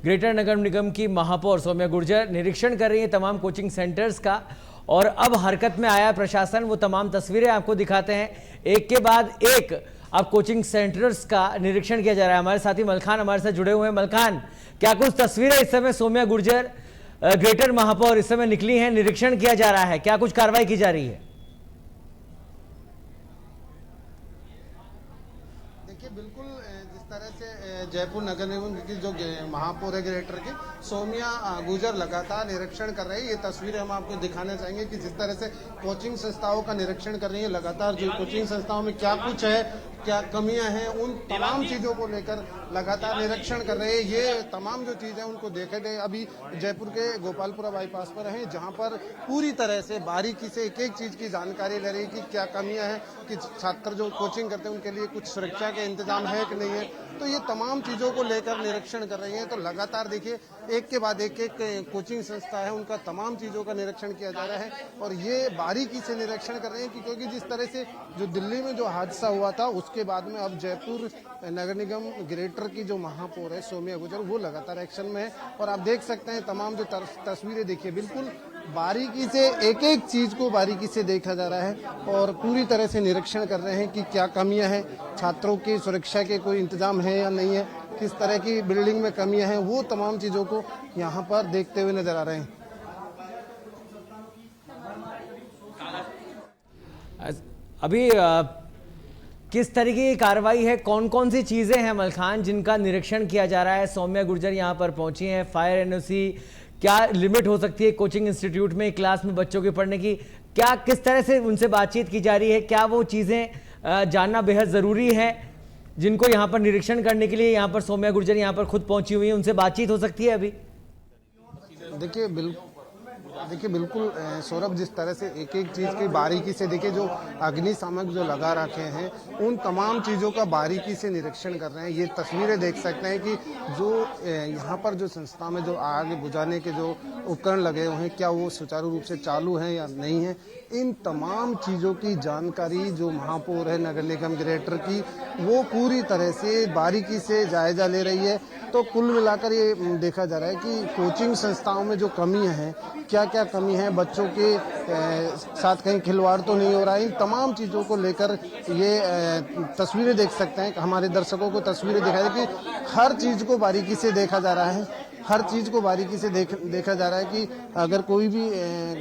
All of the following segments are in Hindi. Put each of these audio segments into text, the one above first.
ग्रेटर नगर निगम की महापौर सौम्या गुर्जर निरीक्षण कर रही हैं तमाम कोचिंग सेंटर्स का और अब हरकत में आया प्रशासन। वो तमाम तस्वीरें आपको दिखाते हैं, एक के बाद एक अब कोचिंग सेंटर्स का निरीक्षण किया जा रहा है। हमारे साथी मलखान हमारे साथ जुड़े हुए हैं। मलखान, क्या कुछ तस्वीरें इस समय सौम्या गुर्जर ग्रेटर महापौर इस समय निकली हैं, निरीक्षण किया जा रहा है, क्या कुछ कार्रवाई की जा रही है? देखिए, बिल्कुल जिस तरह से जयपुर नगर निगम की जो महापौर है ग्रेटर की सौम्या गुर्जर लगातार निरीक्षण कर रही है। ये तस्वीरें हम आपको दिखाना चाहेंगे कि जिस तरह से कोचिंग संस्थाओं का निरीक्षण कर रही है, लगातार जो कोचिंग संस्थाओं में क्या कुछ है, क्या कमियां हैं, उन तमाम चीजों को लेकर लगातार निरीक्षण कर रहे हैं। ये तमाम जो चीजें उनको देखे गए। अभी जयपुर के गोपालपुरा बाईपास पर हैं, जहां पर पूरी तरह से बारीकी से एक एक चीज की जानकारी ले रही है कि क्या कमियां हैं, कि छात्र जो कोचिंग करते हैं उनके लिए कुछ सुरक्षा के इंतजाम है कि नहीं है। तो ये तमाम चीजों को लेकर निरीक्षण कर रही हैं। तो लगातार देखिए, एक के बाद एक कोचिंग संस्था है, उनका तमाम चीजों का निरीक्षण किया जा रहा है और ये बारीकी से निरीक्षण कर रहे हैं क्योंकि जिस तरह से जो दिल्ली में जो हादसा हुआ था उसके बाद में अब जयपुर नगर निगम ग्रेटर की जो महापौर है सौम्या गुर्जर, वो लगातार एक्शन में है। और आप देख सकते हैं तमाम जो तस्वीरें देखिए, बिल्कुल बारीकी से एक एक चीज को बारीकी से देखा जा रहा है और पूरी तरह से निरीक्षण कर रहे हैं कि क्या कमियां हैं, छात्रों की सुरक्षा के कोई इंतजाम है या नहीं है, किस तरह की बिल्डिंग में कमियां हैं, वो तमाम चीजों को यहाँ पर देखते हुए नजर आ रहे हैं। अभी किस तरीके की कार्रवाई है, कौन कौन सी चीजें हैं मलखान जिनका निरीक्षण किया जा रहा है? सौम्या गुर्जर यहाँ पर पहुंची हैं, फायर एनओसी, क्या लिमिट हो सकती है कोचिंग इंस्टीट्यूट में क्लास में बच्चों के पढ़ने की, क्या किस तरह से उनसे बातचीत की जा रही है, क्या वो चीजें जानना बेहद जरूरी है जिनको यहाँ पर निरीक्षण करने के लिए यहाँ पर सौम्या गुर्जर यहाँ पर खुद पहुंची हुई है, उनसे बातचीत हो सकती है अभी? देखिए बिल्कुल सौरभ, जिस तरह से एक एक चीज की बारीकी से देखिए, जो अग्निशामक जो लगा रखे हैं उन तमाम चीजों का बारीकी से निरीक्षण कर रहे हैं। ये तस्वीरें देख सकते हैं कि जो यहाँ पर जो संस्था में जो आग बुझाने के जो उपकरण लगे हुए हैं, क्या वो सुचारू रूप से चालू हैं या नहीं है, इन तमाम चीजों की जानकारी जो महापौर है नगर निगम ग्रेटर की, वो पूरी तरह से बारीकी से जायजा ले रही है। तो कुल मिलाकर ये देखा जा रहा है कि कोचिंग संस्थाओं में जो कमियां हैं, क्या क्या कमी है, बच्चों के साथ कहीं खिलवाड़ तो नहीं हो रहा है, इन तमाम चीज़ों को लेकर ये तस्वीरें देख सकते हैं। हमारे दर्शकों को तस्वीरें दिखाई कि हर चीज़ को बारीकी से देखा जा रहा है, हर चीज़ को बारीकी से देखा जा रहा है कि अगर कोई भी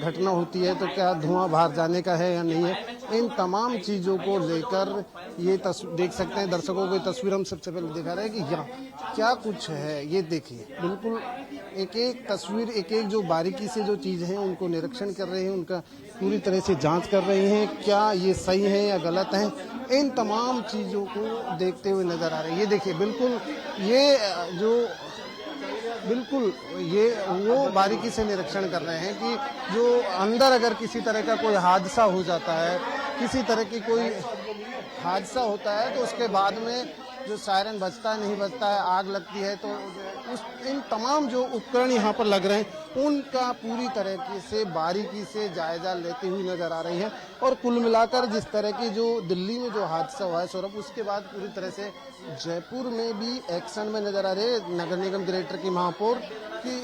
घटना होती है तो क्या धुआं बाहर जाने का है या नहीं है। इन तमाम चीज़ों को लेकर ये देख सकते हैं, दर्शकों को ये तस्वीर हम सबसे पहले दिखा रहे हैं कि यहाँ क्या कुछ है। ये देखिए, बिल्कुल एक एक तस्वीर, एक एक जो बारीकी से जो चीज़ हैं उनको निरीक्षण कर रहे हैं, उनका पूरी तरह से जांच कर रहे हैं, क्या ये सही है या गलत है, इन तमाम चीज़ों को देखते हुए नजर आ रहे हैं। ये देखिए, बिल्कुल ये वो बारीकी से निरीक्षण कर रहे हैं कि जो अंदर अगर किसी तरह का कोई हादसा हो जाता है, किसी तरह की कोई हादसा होता है तो उसके बाद में जो सायरन बजता है नहीं बजता है, आग लगती है, तो इन तमाम जो उपकरण यहाँ पर लग रहे हैं उनका पूरी तरह से बारीकी से जायजा लेती हुई नजर आ रही है। और कुल मिलाकर जिस तरह की जो दिल्ली में जो हादसा हुआ है सौरभ, उसके बाद पूरी तरह से जयपुर में भी एक्शन में नजर आ रहे हैं नगर निगम ग्रेटर की महापौर की।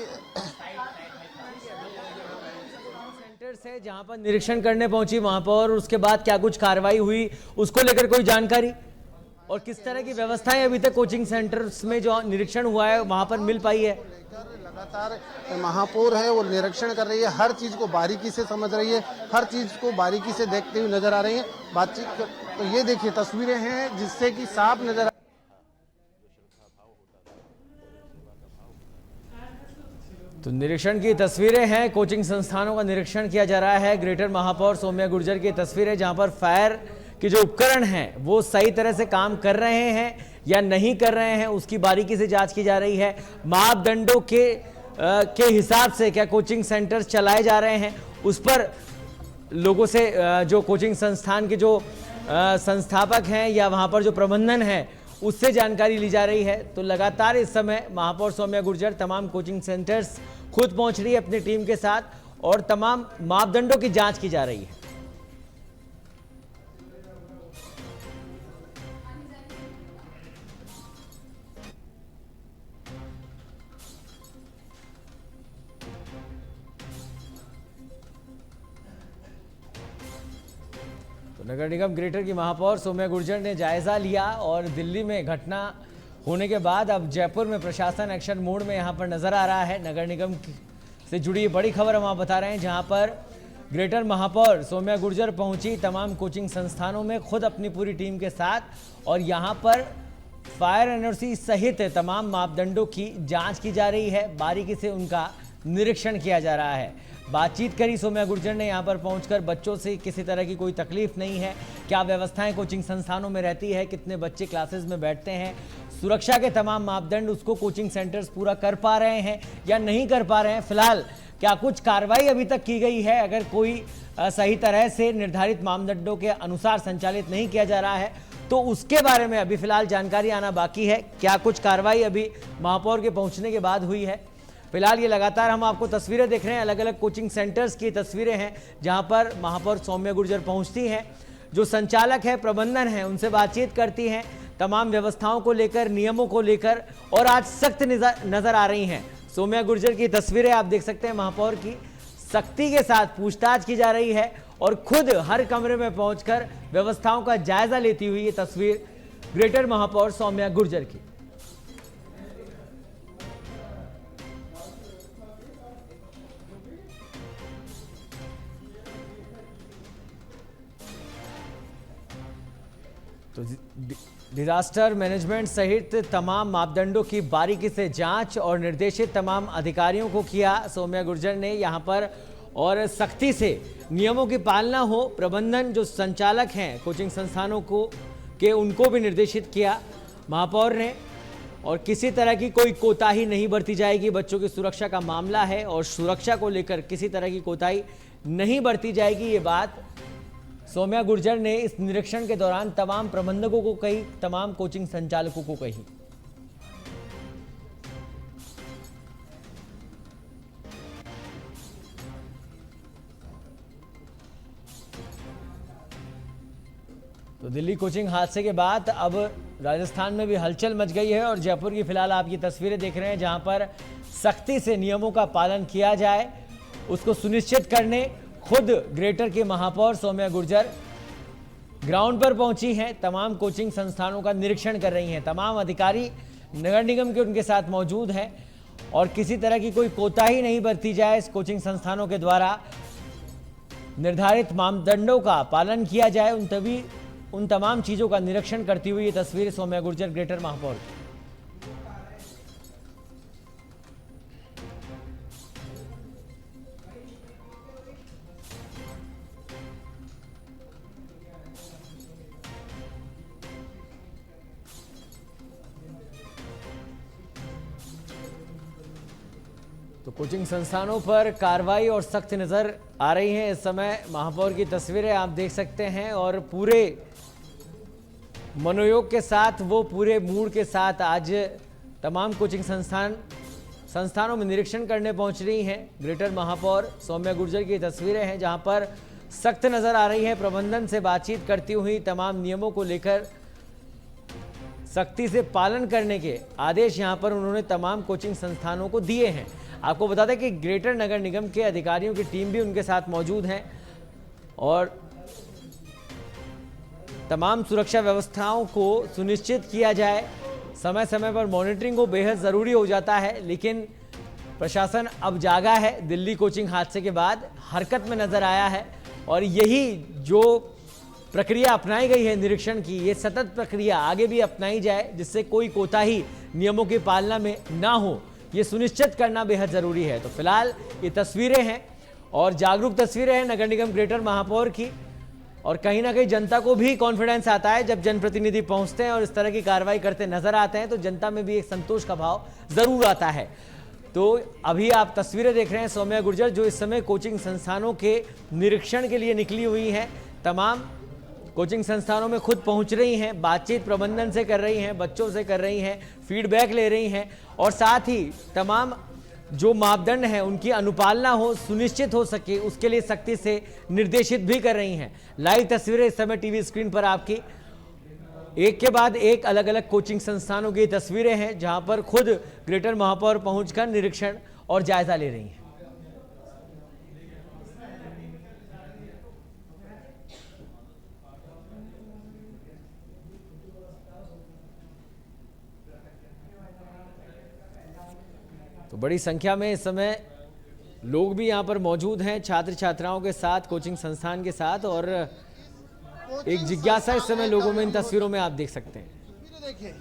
सेंटर्स है जहां पर निरीक्षण करने पहुंची महापौर, उसके बाद क्या कुछ कार्रवाई हुई उसको लेकर कोई जानकारी, और किस तरह की व्यवस्थाएं अभी तक कोचिंग सेंटर्स में जो निरीक्षण हुआ है वहां पर मिल पाई है? लगातार महापौर है वो निरीक्षण कर रही है, हर चीज को बारीकी से समझ रही है, हर चीज को बारीकी से देखते हुए नजर आ रही है। बातचीत तो ये देखिए तस्वीरें हैं जिससे कि साफ नजर तो निरीक्षण की तस्वीरें हैं, कोचिंग संस्थानों का निरीक्षण किया जा रहा है। ग्रेटर महापौर सौम्या गुर्जर की तस्वीरें जहां पर फायर के जो उपकरण हैं वो सही तरह से काम कर रहे हैं या नहीं कर रहे हैं, उसकी बारीकी से जांच की जा रही है। मापदंडों के हिसाब से क्या कोचिंग सेंटर्स चलाए जा रहे हैं, उस पर लोगों से जो कोचिंग संस्थान के जो संस्थापक हैं या वहां पर जो प्रबंधन है उससे जानकारी ली जा रही है। तो लगातार इस समय महापौर सौम्या गुर्जर तमाम कोचिंग सेंटर्स खुद पहुंच रही है अपनी टीम के साथ और तमाम मापदंडों की जांच की जा रही है। तो नगर निगम ग्रेटर की महापौर सौम्या गुर्जर ने जायजा लिया और दिल्ली में घटना होने के बाद अब जयपुर में प्रशासन एक्शन मोड में यहां पर नजर आ रहा है। नगर निगम से जुड़ी बड़ी खबर हम आप बता रहे हैं, जहां पर ग्रेटर महापौर सौम्या गुर्जर पहुंची तमाम कोचिंग संस्थानों में खुद अपनी पूरी टीम के साथ, और यहां पर फायर एनओसी सहित तमाम मापदंडों की जांच की जा रही है। बारीकी से उनका निरीक्षण किया जा रहा है। बातचीत करी सौम्या गुर्जर ने यहां पर पहुंचकर, बच्चों से किसी तरह की कोई तकलीफ नहीं है, क्या व्यवस्थाएं कोचिंग संस्थानों में रहती है, कितने बच्चे क्लासेस में बैठते हैं, सुरक्षा के तमाम मापदंड उसको कोचिंग सेंटर्स पूरा कर पा रहे हैं या नहीं कर पा रहे हैं, फिलहाल क्या कुछ कार्रवाई अभी तक की गई है, अगर कोई सही तरह से निर्धारित मापदंडों के अनुसार संचालित नहीं किया जा रहा है तो उसके बारे में अभी फिलहाल जानकारी आना बाकी है। क्या कुछ कार्रवाई अभी महापौर के पहुंचने के बाद हुई है, फिलहाल ये लगातार हम आपको तस्वीरें देख रहे हैं, अलग अलग कोचिंग सेंटर्स की तस्वीरें हैं जहां पर महापौर सौम्या गुर्जर पहुंचती हैं, जो संचालक है, प्रबंधन है, उनसे बातचीत करती हैं तमाम व्यवस्थाओं को लेकर, नियमों को लेकर, और आज सख्त नजर आ रही हैं। सौम्या गुर्जर की तस्वीरें आप देख सकते हैं, महापौर की सख्ती के साथ पूछताछ की जा रही है और खुद हर कमरे में पहुंचकर व्यवस्थाओं का जायजा लेती हुई ये तस्वीर ग्रेटर महापौर सौम्या गुर्जर की। तो डिजास्टर मैनेजमेंट सहित तमाम मापदंडों की बारीकी से जांच और निर्देशित तमाम अधिकारियों को किया सौम्या गुर्जर ने यहां पर, और सख्ती से नियमों की पालना हो। प्रबंधन जो संचालक हैं कोचिंग संस्थानों को के उनको भी निर्देशित किया महापौर ने, और किसी तरह की कोई कोताही नहीं बरती जाएगी। बच्चों की सुरक्षा का मामला है और सुरक्षा को लेकर किसी तरह की कोताही नहीं बरती जाएगी, ये बात सौम्या गुर्जर ने इस निरीक्षण के दौरान तमाम प्रबंधकों को कही, तमाम कोचिंग संचालकों को कही। तो दिल्ली कोचिंग हादसे के बाद अब राजस्थान में भी हलचल मच गई है और जयपुर की फिलहाल आप ये तस्वीरें देख रहे हैं, जहां पर सख्ती से नियमों का पालन किया जाए उसको सुनिश्चित करने खुद ग्रेटर के महापौर सौम्या गुर्जर ग्राउंड पर पहुंची हैं, तमाम कोचिंग संस्थानों का निरीक्षण कर रही हैं। तमाम अधिकारी नगर निगम के उनके साथ मौजूद हैं और किसी तरह की कोई कोताही नहीं बरती जाए, इस कोचिंग संस्थानों के द्वारा निर्धारित मापदंडों का पालन किया जाए, उन तमाम चीज़ों का निरीक्षण करती हुई ये तस्वीर सौम्या गुर्जर ग्रेटर महापौर की। तो कोचिंग संस्थानों पर कार्रवाई और सख्त नजर आ रही है इस समय। महापौर की तस्वीरें आप देख सकते हैं और पूरे मनोयोग के साथ, वो पूरे मूड के साथ आज तमाम कोचिंग संस्थानों में निरीक्षण करने पहुंच रही हैं ग्रेटर महापौर सौम्या गुर्जर की तस्वीरें हैं, जहां पर सख्त नजर आ रही है। प्रबंधन से बातचीत करती हुई तमाम नियमों को लेकर सख्ती से पालन करने के आदेश यहां पर उन्होंने तमाम कोचिंग संस्थानों को दिए हैं। आपको बता दें कि ग्रेटर नगर निगम के अधिकारियों की टीम भी उनके साथ मौजूद हैं और तमाम सुरक्षा व्यवस्थाओं को सुनिश्चित किया जाए। समय समय पर मॉनिटरिंग को बेहद ज़रूरी हो जाता है, लेकिन प्रशासन अब जागा है। दिल्ली कोचिंग हादसे के बाद हरकत में नजर आया है और यही जो प्रक्रिया अपनाई गई है निरीक्षण की, ये सतत प्रक्रिया आगे भी अपनाई जाए, जिससे कोई कोताही नियमों की पालना में ना हो, ये सुनिश्चित करना बेहद ज़रूरी है। तो फिलहाल ये तस्वीरें हैं और जागरूक तस्वीरें हैं नगर निगम ग्रेटर महापौर की, और कहीं ना कहीं जनता को भी कॉन्फिडेंस आता है जब जनप्रतिनिधि पहुंचते हैं और इस तरह की कार्रवाई करते नजर आते हैं, तो जनता में भी एक संतोष का भाव जरूर आता है। तो अभी आप तस्वीरें देख रहे हैं सौम्या गुर्जर जो इस समय कोचिंग संस्थानों के निरीक्षण के लिए निकली हुई हैं, तमाम कोचिंग संस्थानों में खुद पहुंच रही हैं, बातचीत प्रबंधन से कर रही हैं, बच्चों से कर रही हैं, फीडबैक ले रही हैं और साथ ही तमाम जो मापदंड हैं उनकी अनुपालना हो, सुनिश्चित हो सके, उसके लिए सख्ती से निर्देशित भी कर रही हैं। लाइव तस्वीरें इस समय टीवी स्क्रीन पर आपकी एक के बाद एक अलग अलग कोचिंग संस्थानों की तस्वीरें हैं, जहां पर खुद ग्रेटर महापौर पहुंचकर निरीक्षण और जायजा ले रही हैं। तो बड़ी संख्या में इस समय लोग भी यहाँ पर मौजूद हैं, छात्र छात्राओं के साथ, कोचिंग संस्थान के साथ, और एक जिज्ञासा इस समय लोगों में इन तस्वीरों में आप देख सकते हैं। देखिए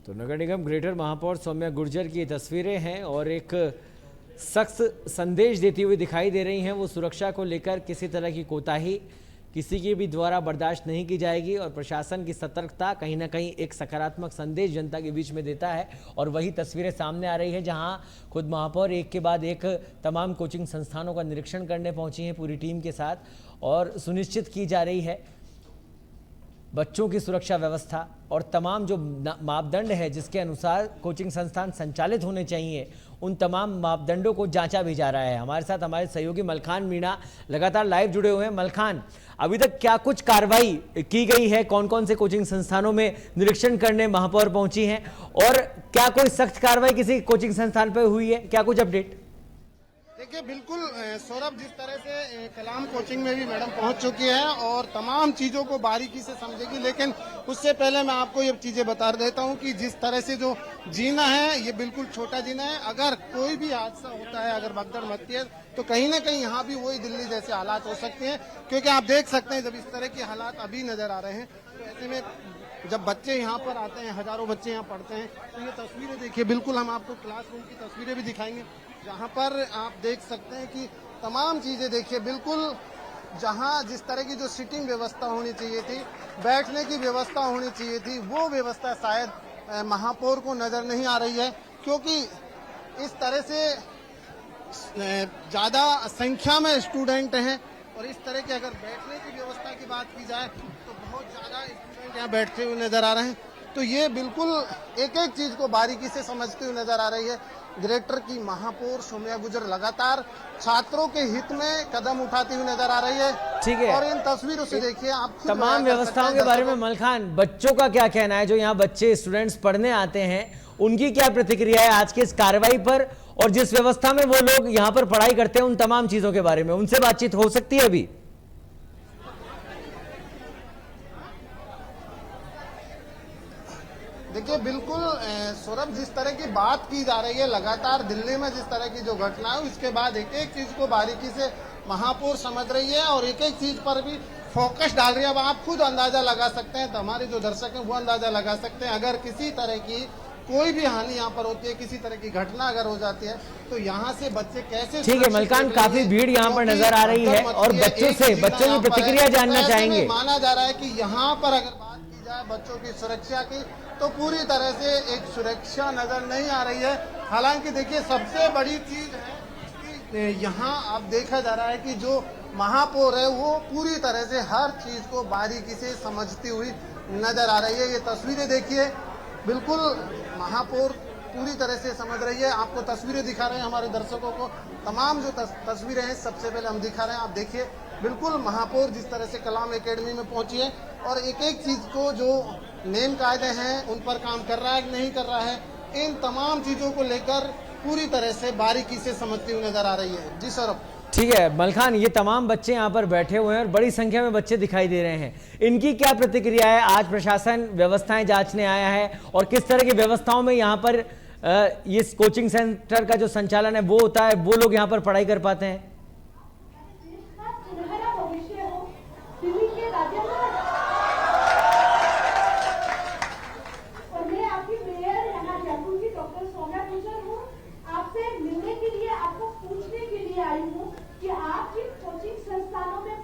तो नगर निगम ग्रेटर महापौर सौम्या गुर्जर की ये तस्वीरें हैं और एक सख्त संदेश देती हुई दिखाई दे रही हैं। वो सुरक्षा को लेकर किसी तरह की कोताही किसी के भी द्वारा बर्दाश्त नहीं की जाएगी और प्रशासन की सतर्कता कहीं ना कहीं एक सकारात्मक संदेश जनता के बीच में देता है। और वही तस्वीरें सामने आ रही है जहां खुद महापौर एक के बाद एक तमाम कोचिंग संस्थानों का निरीक्षण करने पहुंची हैं पूरी टीम के साथ, और सुनिश्चित की जा रही है बच्चों की सुरक्षा व्यवस्था और तमाम जो मापदंड है जिसके अनुसार कोचिंग संस्थान संचालित होने चाहिए, उन तमाम मापदंडों को जांचा भी जा रहा है। हमारे साथ हमारे सहयोगी मलखान मीणा लगातार लाइव जुड़े हुए हैं। मलखान, अभी तक क्या कुछ कार्रवाई की गई है? कौन कौन से कोचिंग संस्थानों में निरीक्षण करने महापौर पहुंची हैं और क्या कोई सख्त कार्रवाई किसी कोचिंग संस्थान पर हुई है? क्या कुछ अपडेट? देखिए बिल्कुल सौरभ, जिस तरह से कलाम कोचिंग में भी मैडम पहुंच चुकी है और तमाम चीजों को बारीकी से समझेगी, लेकिन उससे पहले मैं आपको ये चीजें बता देता हूं कि जिस तरह से जो जीना है ये बिल्कुल छोटा जीना है। अगर कोई भी हादसा होता है, अगर भगदड़ मचती है, तो कहीं ना कहीं यहाँ भी वही दिल्ली जैसे हालात हो सकते हैं, क्योंकि आप देख सकते हैं जब इस तरह के हालात अभी नजर आ रहे हैं, तो ऐसे में जब बच्चे यहाँ पर आते हैं, हजारों बच्चे यहाँ पढ़ते हैं, तो ये तस्वीरें देखिए, बिल्कुल हम आपको क्लासरूम की तस्वीरें भी दिखाएंगे जहाँ पर आप देख सकते हैं कि तमाम चीजें देखिए, बिल्कुल जहाँ जिस तरह की जो सिटिंग व्यवस्था होनी चाहिए थी, बैठने की व्यवस्था होनी चाहिए थी, वो व्यवस्था शायद महापौर को नजर नहीं आ रही है, क्योंकि इस तरह से ज्यादा संख्या में स्टूडेंट हैं और इस तरह की अगर बैठने की व्यवस्था की बात की जाए तो बहुत ज्यादा स्टूडेंट यहाँ बैठते हुए नजर आ रहे हैं। तो ये बिल्कुल एक एक चीज को बारीकी से समझते हुए नजर आ रही है। ग्रेटर की महापौर सौम्या गुर्जर लगातार छात्रों के हित में कदम उठाती हुई नजर आ रही है। ठीक है, और इन तस्वीरों से देखिए आप तमाम व्यवस्थाओं के बारे में मलखान, बच्चों का क्या कहना है? जो यहाँ बच्चे स्टूडेंट्स पढ़ने आते हैं, उनकी क्या प्रतिक्रिया है आज की इस कार्रवाई पर, और जिस व्यवस्था में वो लोग यहाँ पर पढ़ाई करते हैं, उन तमाम चीजों के बारे में उनसे बातचीत हो सकती है अभी? देखिए बिल्कुल सौरभ, जिस तरह की बात की जा रही है लगातार दिल्ली में, जिस तरह की जो घटना है उसके बाद एक एक चीज को बारीकी से महापौर समझ रही है और एक एक चीज पर भी फोकस डाल रही है। अब आप खुद अंदाजा लगा सकते हैं, तो हमारे जो दर्शक हैं वो अंदाजा लगा सकते हैं, अगर किसी तरह की कोई भी हानि यहाँ पर होती है, किसी तरह की घटना अगर हो जाती है, तो यहाँ से बच्चे कैसे। ठीक है मलखान, काफी भीड़ यहाँ पर नजर आ रही है और बच्चों की प्रतिक्रिया जानना चाहेंगे। माना जा रहा है कि यहाँ पर अगर बात की जाए बच्चों की सुरक्षा की, तो पूरी तरह से एक सुरक्षा नजर नहीं आ रही है। हालांकि देखिए सबसे बड़ी चीज है कि यहाँ आप देखा जा रहा है कि जो महापौर है वो पूरी तरह से हर चीज को बारीकी से समझती हुई नजर आ रही है। ये तस्वीरें देखिए, बिल्कुल महापौर पूरी तरह से समझ रही है। आपको तस्वीरें दिखा रहे हैं हमारे दर्शकों को, तमाम जो तस्वीरें हैं सबसे पहले हम दिखा रहे हैं। आप देखिए बिल्कुल महापौर जिस तरह से कलाम एकेडमी में पहुंची है और एक एक चीज को जो नेम कायदे हैं उन पर काम कर रहा है कि नहीं कर रहा है, इन तमाम चीजों को लेकर पूरी तरह से बारीकी से समझती हुई नजर आ रही है। जी सौरभ। ठीक है मलखान, ये तमाम बच्चे यहाँ पर बैठे हुए हैं और बड़ी संख्या में बच्चे दिखाई दे रहे हैं, इनकी क्या प्रतिक्रिया है? आज प्रशासन व्यवस्थाएं जांचने आया है और किस तरह की व्यवस्थाओं में यहाँ पर ये कोचिंग सेंटर का जो संचालन है वो होता है, वो लोग यहाँ पर पढ़ाई कर पाते हैं?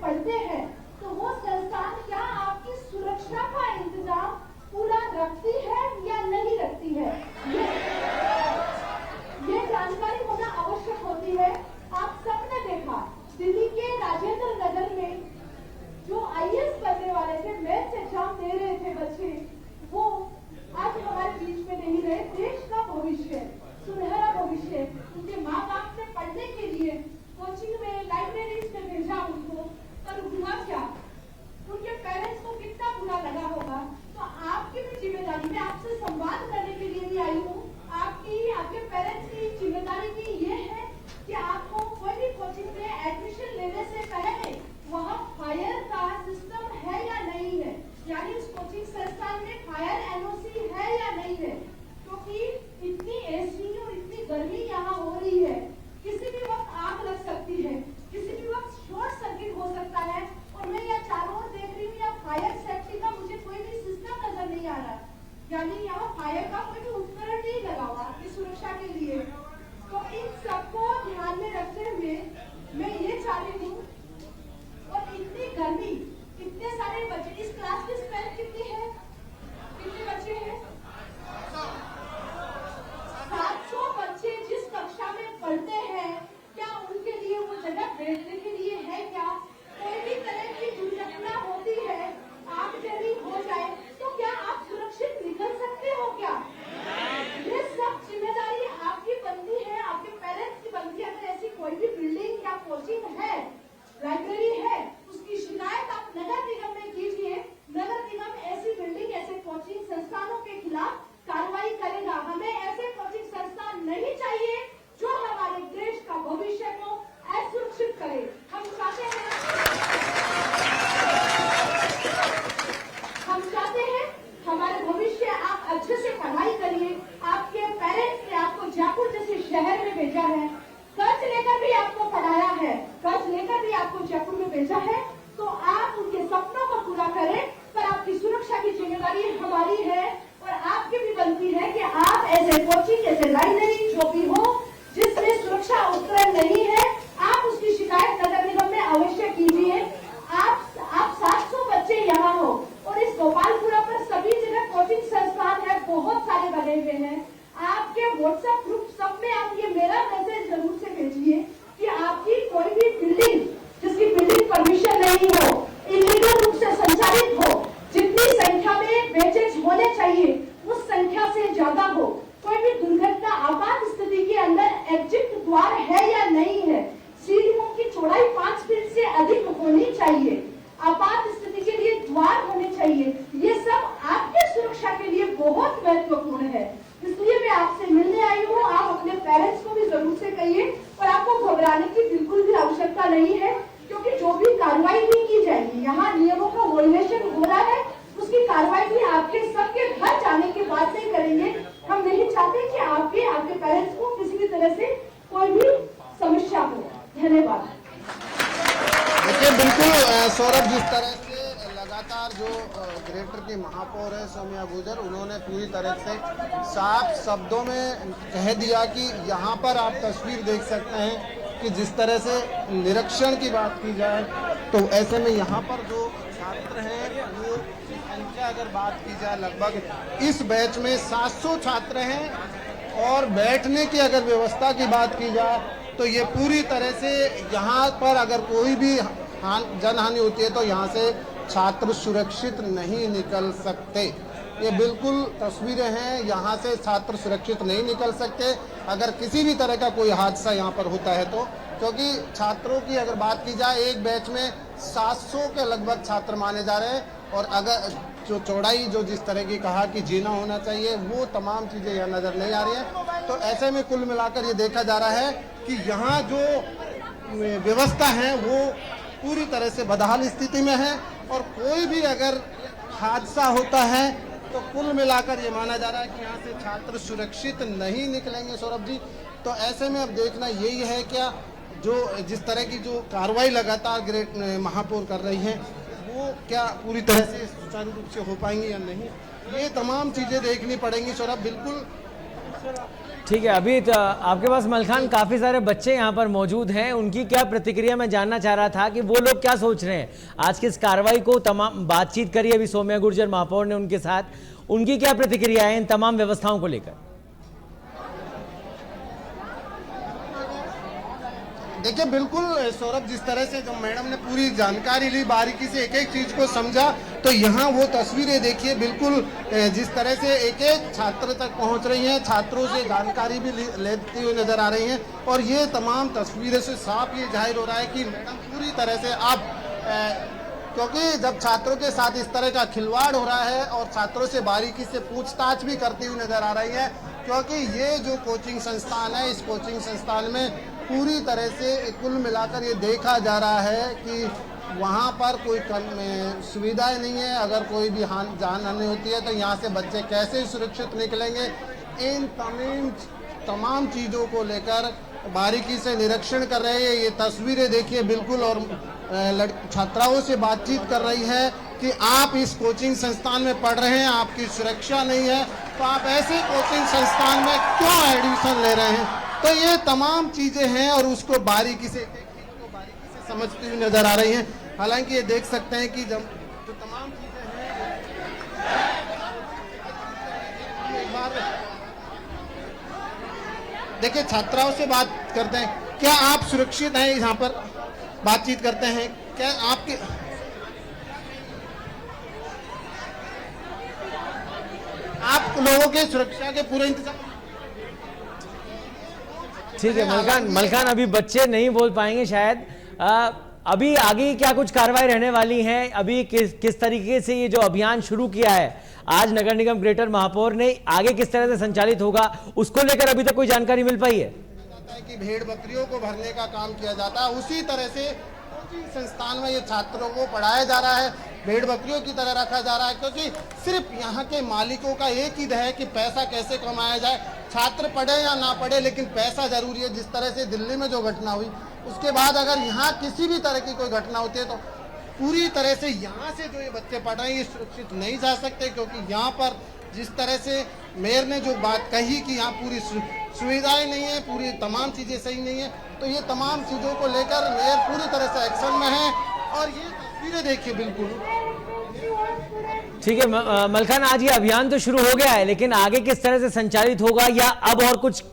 पढ़ते हैं तो वो संस्थान क्या आपकी सुरक्षा का इंतजाम पूरा रखती है या नहीं रखती है, ये जानकारी होना आवश्यक होती है। आप सबने देखा दिल्ली के राजेंद्र नगर में जो IAS करने वाले थे, मेंस एग्जाम दे रहे थे बच्चे, वो आज हमारे बीच में नहीं रहे। देश का भविष्य, सुनहरा भविष्य उनके माँ बाप ने पढ़ने के लिए कोचिंग में, लाइब्रेरीज में भेजा उनको, पर हुआ क्या? उनके पेरेंट्स को कितना बुरा लगा होगा। तो आपकी भी जिम्मेदारी, मैं आपसे संवाद करने के लिए भी आई हूँ, आपके पेरेंट्स की जिम्मेदारी भी ये है कि आपको कोई भी कोचिंग में एडमिशन लेने से पहले वहाँ फायर का सिस्टम है या नहीं है, यानी उस कोचिंग संस्थान में फायर एनओसी है या नहीं है, क्योंकि इतनी एसी और इतनी गर्मी यहाँ हो रही है, किसी भी वक्त आग लग सकती है, किसी भी वक्त शॉर्ट सर्किट हो सकता है। और मैं यहाँ चारों ओर देख रही हूँ, यहाँ फायर सेफ्टी का मुझे कोई भी सिस्टम नजर नहीं आ रहा, यानी यहाँ फायर का कोई भी उपकरण नहीं लगा हुआ आपकी सुरक्षा के लिए। तो इन सबको ध्यान में रखते हुए मैं ये चाह रही हूँ, और इतनी गर्मी, इतने सारे बच्चे, इस क्लास की स्ट्रेंथ कितनी है, कितने बच्चे हैं? 700 बच्चे जिस कक्षा में पढ़ते हैं, क्या उनके लिए वो जगह बैठने के लिए है क्या? कोई भी तरह की दुर्घटना होती है, आगजनी हो जाए, तो क्या आप सुरक्षित निकल सकते हो क्या? ये सब जिम्मेदारी आपकी बनती है, आपके पेरेंट्स की बनती है। अगर ऐसी कोई भी बिल्डिंग या कोचिंग है, लाइब्रेरी है, उसकी शिकायत आप नगर निगम में कीजिए। नगर निगम ऐसी बिल्डिंग, ऐसे कोचिंग संस्थानों के खिलाफ कार्रवाई करेगा। हमें ऐसे कोचिंग संस्थान नहीं चाहिए जो हमारे देश का भविष्य को असुरक्षित करे। हम चाहते हैं हमारे भविष्य, आप अच्छे से पढ़ाई करिए। आपके पेरेंट्स ने आपको जयपुर जैसे शहर में भेजा है, कर्ज लेकर भी आपको पढ़ाया है, कर्ज लेकर भी आपको जयपुर में भेजा है, तो आप उनके सपनों को पूरा करें। पर आपकी सुरक्षा की जिम्मेदारी हमारी है, और आपकी भी बनती है कि आप ऐसे कोचिंग, ऐसे लाइब्रेरी जो भी हो जिसमें सुरक्षा उपकरण नहीं है, आप उसकी शिकायत नगर निगम में अवश्य कीजिए। आप 700 बच्चे यहाँ हो, और इस गोपालपुरा पर सभी जगह कोचिंग संस्थान है, बहुत सारे बने हुए हैं। आपके व्हाट्सएप ग्रुप सब में आप ये मेरा मैसेज जरूर से भेजिए कि आपकी कोई भी बिल्डिंग जिसकी बिल्डिंग परमिशन नहीं हो, इलीगल रूप से संचालित हो, जितनी संख्या में बेचेज होने चाहिए उस संख्या से ज्यादा हो, कोई भी दुर्घटना, आपात स्थिति के अंदर एग्जिट द्वार है या नहीं है, सीढ़ियों की चौड़ाई 5 फीट से अधिक होनी चाहिए, आपात स्थिति के लिए द्वार होने चाहिए, ये सब आपके सुरक्षा के लिए बहुत महत्वपूर्ण है। इसलिए मैं आपसे मिलने आई हूँ। आप अपने पेरेंट्स को भी जरूर से कहिए, और आपको घबराने की बिल्कुल भी आवश्यकता नहीं है, क्योंकि जो भी कार्रवाई भी की जाएगी, यहाँ नियमों का वॉल्यूशन हो रहा है, उसकी कार्रवाई भी आपके सबके घर जाने के बाद से करेंगे। हम नहीं चाहते कि आपके पेरेंट्स को किसी भी तरह से कोई भी समस्या हो। धन्यवाद। देखिए, बिल्कुल सौरभ, जिस तरह से लगातार जो ग्रेटर की महापौर है सौम्या गुर्जर, उन्होंने पूरी तरह से साफ शब्दों में कह दिया कि यहाँ पर आप तस्वीर देख सकते हैं कि जिस तरह से निरीक्षण की बात की जाए, तो ऐसे में यहाँ पर जो छात्र हैं वो संख्या अगर बात की जाए, लगभग इस बैच में 700 छात्र हैं, और बैठने की अगर व्यवस्था की बात की जाए तो ये पूरी तरह से यहाँ पर अगर कोई भी जनहानि होती है तो यहाँ से छात्र सुरक्षित नहीं निकल सकते। ये बिल्कुल तस्वीरें हैं, यहाँ से छात्र सुरक्षित नहीं निकल सकते अगर किसी भी तरह का कोई हादसा यहाँ पर होता है तो, क्योंकि छात्रों की अगर बात की जाए एक बैच में 700 के लगभग छात्र माने जा रहे हैं, और अगर जो चौड़ाई जो जिस तरह की कहा कि जीना होना चाहिए, वो तमाम चीज़ें यहाँ नज़र नहीं आ रही हैं। तो ऐसे में कुल मिलाकर ये देखा जा रहा है कि यहाँ जो व्यवस्था है वो पूरी तरह से बदहाल स्थिति में है, और कोई भी अगर हादसा होता है तो कुल मिलाकर ये माना जा रहा है कि यहाँ से छात्र सुरक्षित नहीं निकलेंगे। सौरभ जी, तो ऐसे में अब देखना यही है क्या जो जिस तरह की जो कार्रवाई लगातार ग्रेट महापौर कर रही है वो क्या पूरी तरह से सुचारू रूप से हो पाएंगी या नहीं, ये तमाम चीज़ें देखनी पड़ेंगी। सौरभ, बिल्कुल ठीक है। अभी तो आपके पास मलखान काफी सारे बच्चे यहाँ पर मौजूद हैं, उनकी क्या प्रतिक्रिया मैं जानना चाह रहा था कि वो लोग क्या सोच रहे हैं आज की इस कार्रवाई को। तमाम बातचीत करी अभी सौम्या गुर्जर महापौर ने उनके साथ, उनकी क्या प्रतिक्रिया है इन तमाम व्यवस्थाओं को लेकर। देखिए, बिल्कुल सौरभ, जिस तरह से जब मैडम ने पूरी जानकारी ली, बारीकी से एक एक चीज को समझा, तो यहाँ वो तस्वीरें देखिए, बिल्कुल जिस तरह से एक एक छात्र तक पहुँच रही हैं, छात्रों से जानकारी भी लेती हुई नजर आ रही हैं। और ये तमाम तस्वीरें से साफ ये जाहिर हो रहा है कि मैडम पूरी तरह से आप क्योंकि जब छात्रों के साथ इस तरह का खिलवाड़ हो रहा है और छात्रों से बारीकी से पूछताछ भी करती हुई नजर आ रही है, क्योंकि ये जो कोचिंग संस्थान है, इस कोचिंग संस्थान में पूरी तरह से कुल मिलाकर ये देखा जा रहा है कि वहाँ पर कोई सुविधाएं नहीं है। अगर कोई भी जान हानि होती है तो यहाँ से बच्चे कैसे सुरक्षित निकलेंगे, इन तमाम चीज़ों को लेकर बारीकी से निरीक्षण कर रहे हैं। ये तस्वीरें देखिए बिल्कुल, और छात्राओं से बातचीत कर रही है कि आप इस कोचिंग संस्थान में पढ़ रहे हैं, आपकी सुरक्षा नहीं है, तो आप ऐसे कोचिंग संस्थान में क्यों एडमिशन ले रहे हैं। तो ये तमाम चीज़ें हैं और उसको बारीकी से समझती हुई नजर आ रही हैं। हालांकि ये देख सकते हैं कि जब जो तमाम चीजें हैं, एक बार देखिए छात्राओं से बात करते हैं, क्या आप सुरक्षित हैं? यहाँ पर बातचीत करते हैं, क्या आपके आप लोगों के सुरक्षा के पूरे इंतजाम? ठीक है मलखान अभी बच्चे नहीं बोल पाएंगे शायद। अभी आगे क्या कुछ कार्रवाई रहने वाली है? अभी किस तरीके से ये जो अभियान शुरू किया है आज नगर निगम ग्रेटर महापौर ने, आगे किस तरह से संचालित होगा, उसको लेकर अभी तक कोई जानकारी मिल पाई है? कि भेड़ बकरियों को भरने का काम किया जाता है, उसी तरह से कोचिंग संस्थान में ये छात्रों को पढ़ाया जा रहा है, भेड़ बकरियों की तरह रखा जा रहा है। क्योंकि सिर्फ यहाँ के मालिकों का एक ही है कि पैसा कैसे कमाया जाए, छात्र पढ़े या ना पढ़े लेकिन पैसा जरूरी है। जिस तरह से दिल्ली में जो घटना हुई, उसके बाद अगर यहाँ किसी भी तरह की कोई घटना होती है तो पूरी तरह से यहाँ से जो ये बच्चे पढ़ रहे हैं ये सुरक्षित नहीं जा सकते। क्योंकि यहाँ पर जिस तरह से मेयर ने जो बात कही कि यहाँ पूरी सुविधाएं नहीं है, पूरी तमाम चीज़ें सही नहीं है, तो ये तमाम चीज़ों को लेकर मेयर पूरी तरह से एक्शन में है। और ये तस्वीरें देखिए बिल्कुल। ठीक है मलखान, आज ये अभियान तो शुरू हो गया है, लेकिन आगे किस तरह से संचालित होगा या अब और कुछ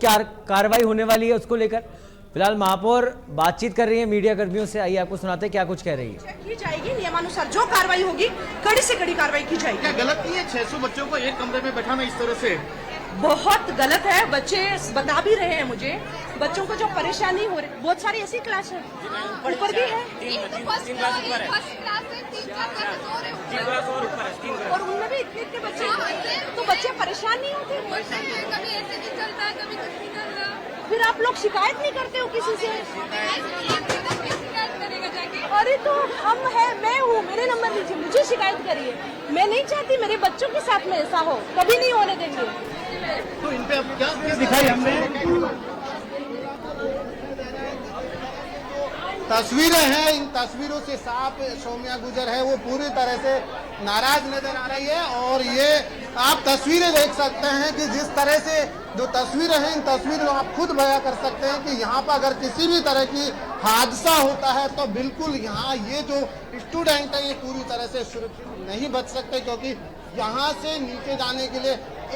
कार्रवाई होने वाली है उसको लेकर? फिलहाल महापौर बातचीत कर रही है मीडिया कर्मियों से, आइए आपको सुनाते हैं क्या कुछ कह रही है। की जाएगी नियमानुसार, जो कार्रवाई होगी कड़ी से कड़ी कार्रवाई की जाएगी। क्या गलत नहीं है 600 बच्चों को एक कमरे में बैठाना इस तरह से? बहुत गलत है। बच्चे बता भी रहे हैं मुझे, बच्चों को जो परेशानी हो रही, बहुत सारी ऐसी क्लास है, ऊपर भी है और उनमें भी इतने बच्चे, तो बच्चे परेशान नहीं होते? कभी ऐसे नहीं चलता है, कभी कुछ नहीं चल रहा। फिर आप लोग शिकायत नहीं करते हो किसी से? शिकायत करेगा जाके? अरे तो हम है, मैं हूँ, मेरे नंबर लीजिए, मुझे शिकायत करिए। मैं नहीं चाहती मेरे बच्चों के साथ में ऐसा हो, कभी नहीं होने देंगे। तो इन पे अब क्या दिखाई हमने? तस्वीरें हैं, इन तस्वीरों से साफ सौम्या गुर्जर है वो पूरी तरह से नाराज नजर आ रही है। और ये आप तस्वीरें देख सकते हैं कि जिस तरह से जो तस्वीरें हैं, इन तस्वीरों को आप खुद बयां कर सकते हैं कि यहाँ पर अगर किसी भी तरह की हादसा होता है तो बिल्कुल यहाँ ये जो स्टूडेंट है ये पूरी तरह से सुरक्षित नहीं बच सकते। क्योंकि यहाँ से नीचे जाने के लिए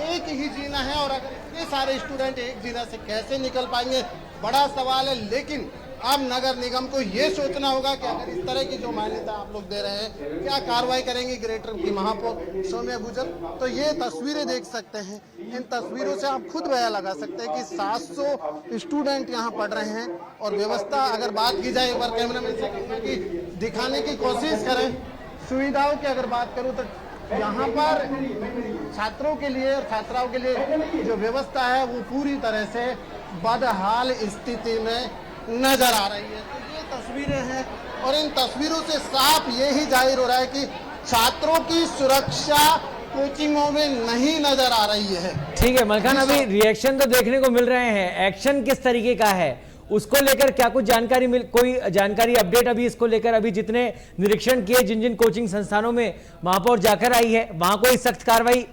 एक ही जीना है और अगर इतने सारे स्टूडेंट एक जीना से कैसे निकल पाएंगे, बड़ा सवाल है। लेकिन अब नगर निगम को ये सोचना होगा कि अगर इस तरह की जो मान्यता आप लोग दे रहे हैं, क्या कार्रवाई करेंगे ग्रेटर की महापौर सौम्या गुर्जर। तो ये तस्वीरें देख सकते हैं, इन तस्वीरों से आप खुद बयां लगा सकते हैं कि 700 स्टूडेंट यहाँ पढ़ रहे हैं। और व्यवस्था अगर बात की जाए, एक बार कैमरामैन से कहूँगा कि दिखाने की कोशिश करें। सुविधाओं की अगर बात करूँ तो यहाँ पर छात्रों के लिए और छात्राओं के लिए जो व्यवस्था है वो पूरी तरह से बदहाल स्थिति में नजर आ रही है। तो ये तस्वीरें हैं और इन तस्वीरों से साफ ये ही जाहिर हो रहा है कि छात्रों की सुरक्षा कोचिंगों में नहीं नजर आ रही है। ठीक है मलखान, अभी रिएक्शन तो देखने को मिल रहे हैं, एक्शन किस तरीके का है उसको लेकर क्या कुछ जानकारी कोई जानकारी अपडेट अभी इसको लेकर? अभी जितने निरीक्षण किए जिन जिन कोचिंग संस्थानों में महापौर जाकर आई है, वहां कोई सख्त कार्रवाई?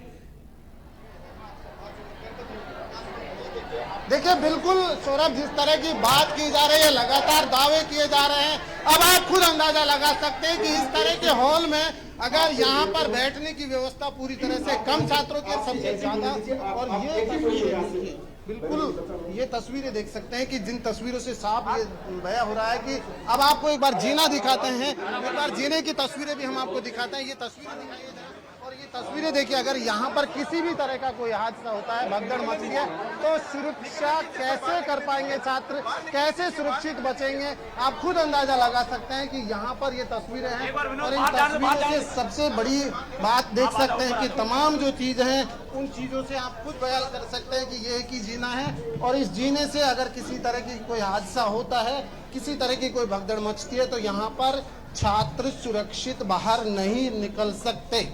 देखिए बिल्कुल सौरभ, जिस तरह की बात की जा रही है, लगातार दावे किए जा रहे हैं। अब आप खुद अंदाजा लगा सकते हैं कि इस तरह के हॉल में अगर यहाँ पर बैठने की व्यवस्था पूरी तरह से कम छात्रों के सबसे ज्यादा, और ये बिल्कुल ये तस्वीरें देख सकते हैं कि जिन तस्वीरों से साफ ये बयां हो रहा है कि अब आपको एक बार जीना दिखाते हैं, एक बार जीने की तस्वीरें भी हम आपको दिखाते हैं। ये तस्वीरें दिखाइए जरा, और ये तस्वीरें देखिए, अगर यहाँ पर किसी भी तरह का कोई हादसा होता है, भगदड़ मचती है, तो सुरक्षा कैसे कर पाएंगे छात्र, कैसे सुरक्षित बचेंगे, आप खुद अंदाजा लगा सकते हैं कि यहाँ पर ये तस्वीरें हैं। और इन तस्वीरों से सबसे बड़ी बात देख सकते हैं कि तमाम जो चीजें हैं उन चीजों से आप खुद बयान कर सकते हैं कि ये एक ही जीना है, और इस जीने से अगर किसी तरह की कोई हादसा होता है, किसी तरह की कोई भगदड़ मचती है, तो यहाँ पर छात्र सुरक्षित बाहर नहीं निकल सकते।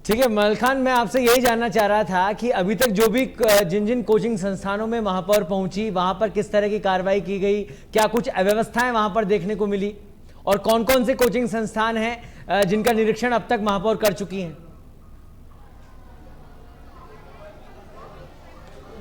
ठीक है मलखान, मैं आपसे यही जानना चाह रहा था कि अभी तक जो भी जिन जिन कोचिंग संस्थानों में महापौर पहुंची, वहां पर किस तरह की कार्रवाई की गई, क्या कुछ अव्यवस्थाएं वहां पर देखने को मिली, और कौन कौन से कोचिंग संस्थान हैं जिनका निरीक्षण अब तक महापौर कर चुकी हैं?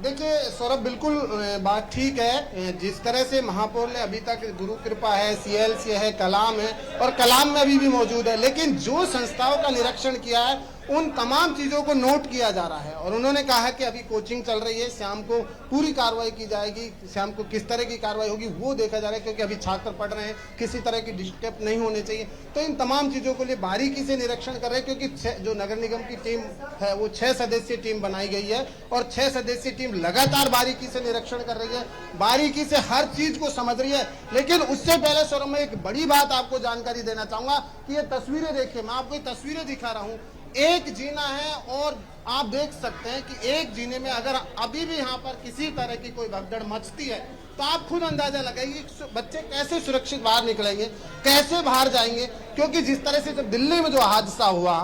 देखिए सौरभ, बिल्कुल बात ठीक है। जिस तरह से महापौर ने अभी तक गुरु कृपा है, सीएलसी है, कलाम है, और कलाम में अभी भी मौजूद है, लेकिन जो संस्थाओं का निरीक्षण किया है उन तमाम चीजों को नोट किया जा रहा है। और उन्होंने कहा है कि अभी कोचिंग चल रही है, शाम को पूरी कार्रवाई की जाएगी, शाम को किस तरह की कार्रवाई होगी वो देखा जा रहा है, क्योंकि अभी छात्र पढ़ रहे हैं, किसी तरह की डिस्टर्ब नहीं होने चाहिए। तो इन तमाम चीजों को लिए बारीकी से निरीक्षण कर रहे हैं, क्योंकि जो नगर निगम की टीम है वो 6 सदस्यीय टीम बनाई गई है, और 6 सदस्यीय टीम लगातार बारीकी से निरीक्षण कर रही है, बारीकी से हर चीज को समझ रही है। लेकिन उससे पहले सौरभ, मैं एक बड़ी बात आपको जानकारी देना चाहूंगा कि ये तस्वीरें देखिए, मैं आपको ये तस्वीरें दिखा रहा हूँ। एक जीना है, और आप देख सकते हैं कि एक जीने में अगर अभी भी यहाँ पर किसी तरह की कोई भगदड़ मचती है, तो आप खुद अंदाजा लगाइए बच्चे कैसे सुरक्षित बाहर निकलेंगे, कैसे बाहर जाएंगे। क्योंकि जिस तरह से जब दिल्ली में जो हादसा हुआ,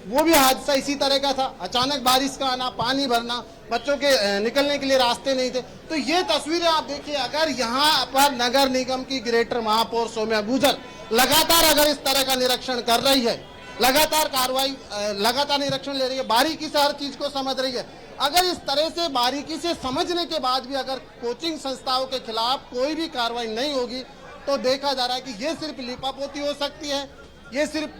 वो भी हादसा इसी तरह का था। अचानक बारिश का आना, पानी भरना, बच्चों के निकलने के लिए रास्ते नहीं थे। तो ये तस्वीरें आप देखिए, अगर यहाँ पर नगर निगम की ग्रेटर महापौर सौम्या गुर्जर लगातार अगर इस तरह का निरीक्षण कर रही है, लगातार कार्रवाई, लगातार निरीक्षण ले रही है, बारीकी से हर चीज को समझ रही है, अगर इस तरह से बारीकी से समझने के बाद भी अगर कोचिंग संस्थाओं के खिलाफ कोई भी कार्रवाई नहीं होगी, तो देखा जा रहा है कि ये सिर्फ लिपापोती हो सकती है, ये सिर्फ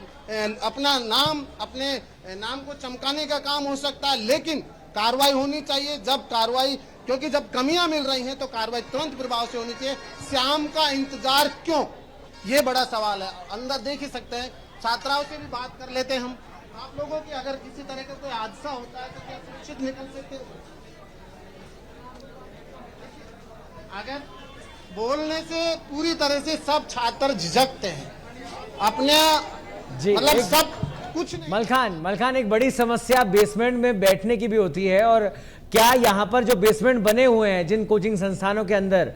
अपना नाम, अपने नाम को चमकाने का काम हो सकता है। लेकिन कार्रवाई होनी चाहिए। जब कार्रवाई, क्योंकि जब कमियां मिल रही हैं तो कार्रवाई तुरंत प्रभाव से होनी चाहिए। शाम का इंतजार क्यों, ये बड़ा सवाल है। अंदर देख ही सकते हैं, छात्राओं से भी बात कर लेते हैं हम। आप लोगों की अगर किसी तरह का कोई हादसा होता है तो क्या सुरक्षित निकल सकते हैं? अगर बोलने से पूरी तरह से सब छात्र झिझकते हैं, अपने मतलब सब कुछ नहीं। मलखान, एक बड़ी समस्या बेसमेंट में बैठने की भी होती है, और क्या यहाँ पर जो बेसमेंट बने हुए हैं जिन कोचिंग संस्थानों के अंदर,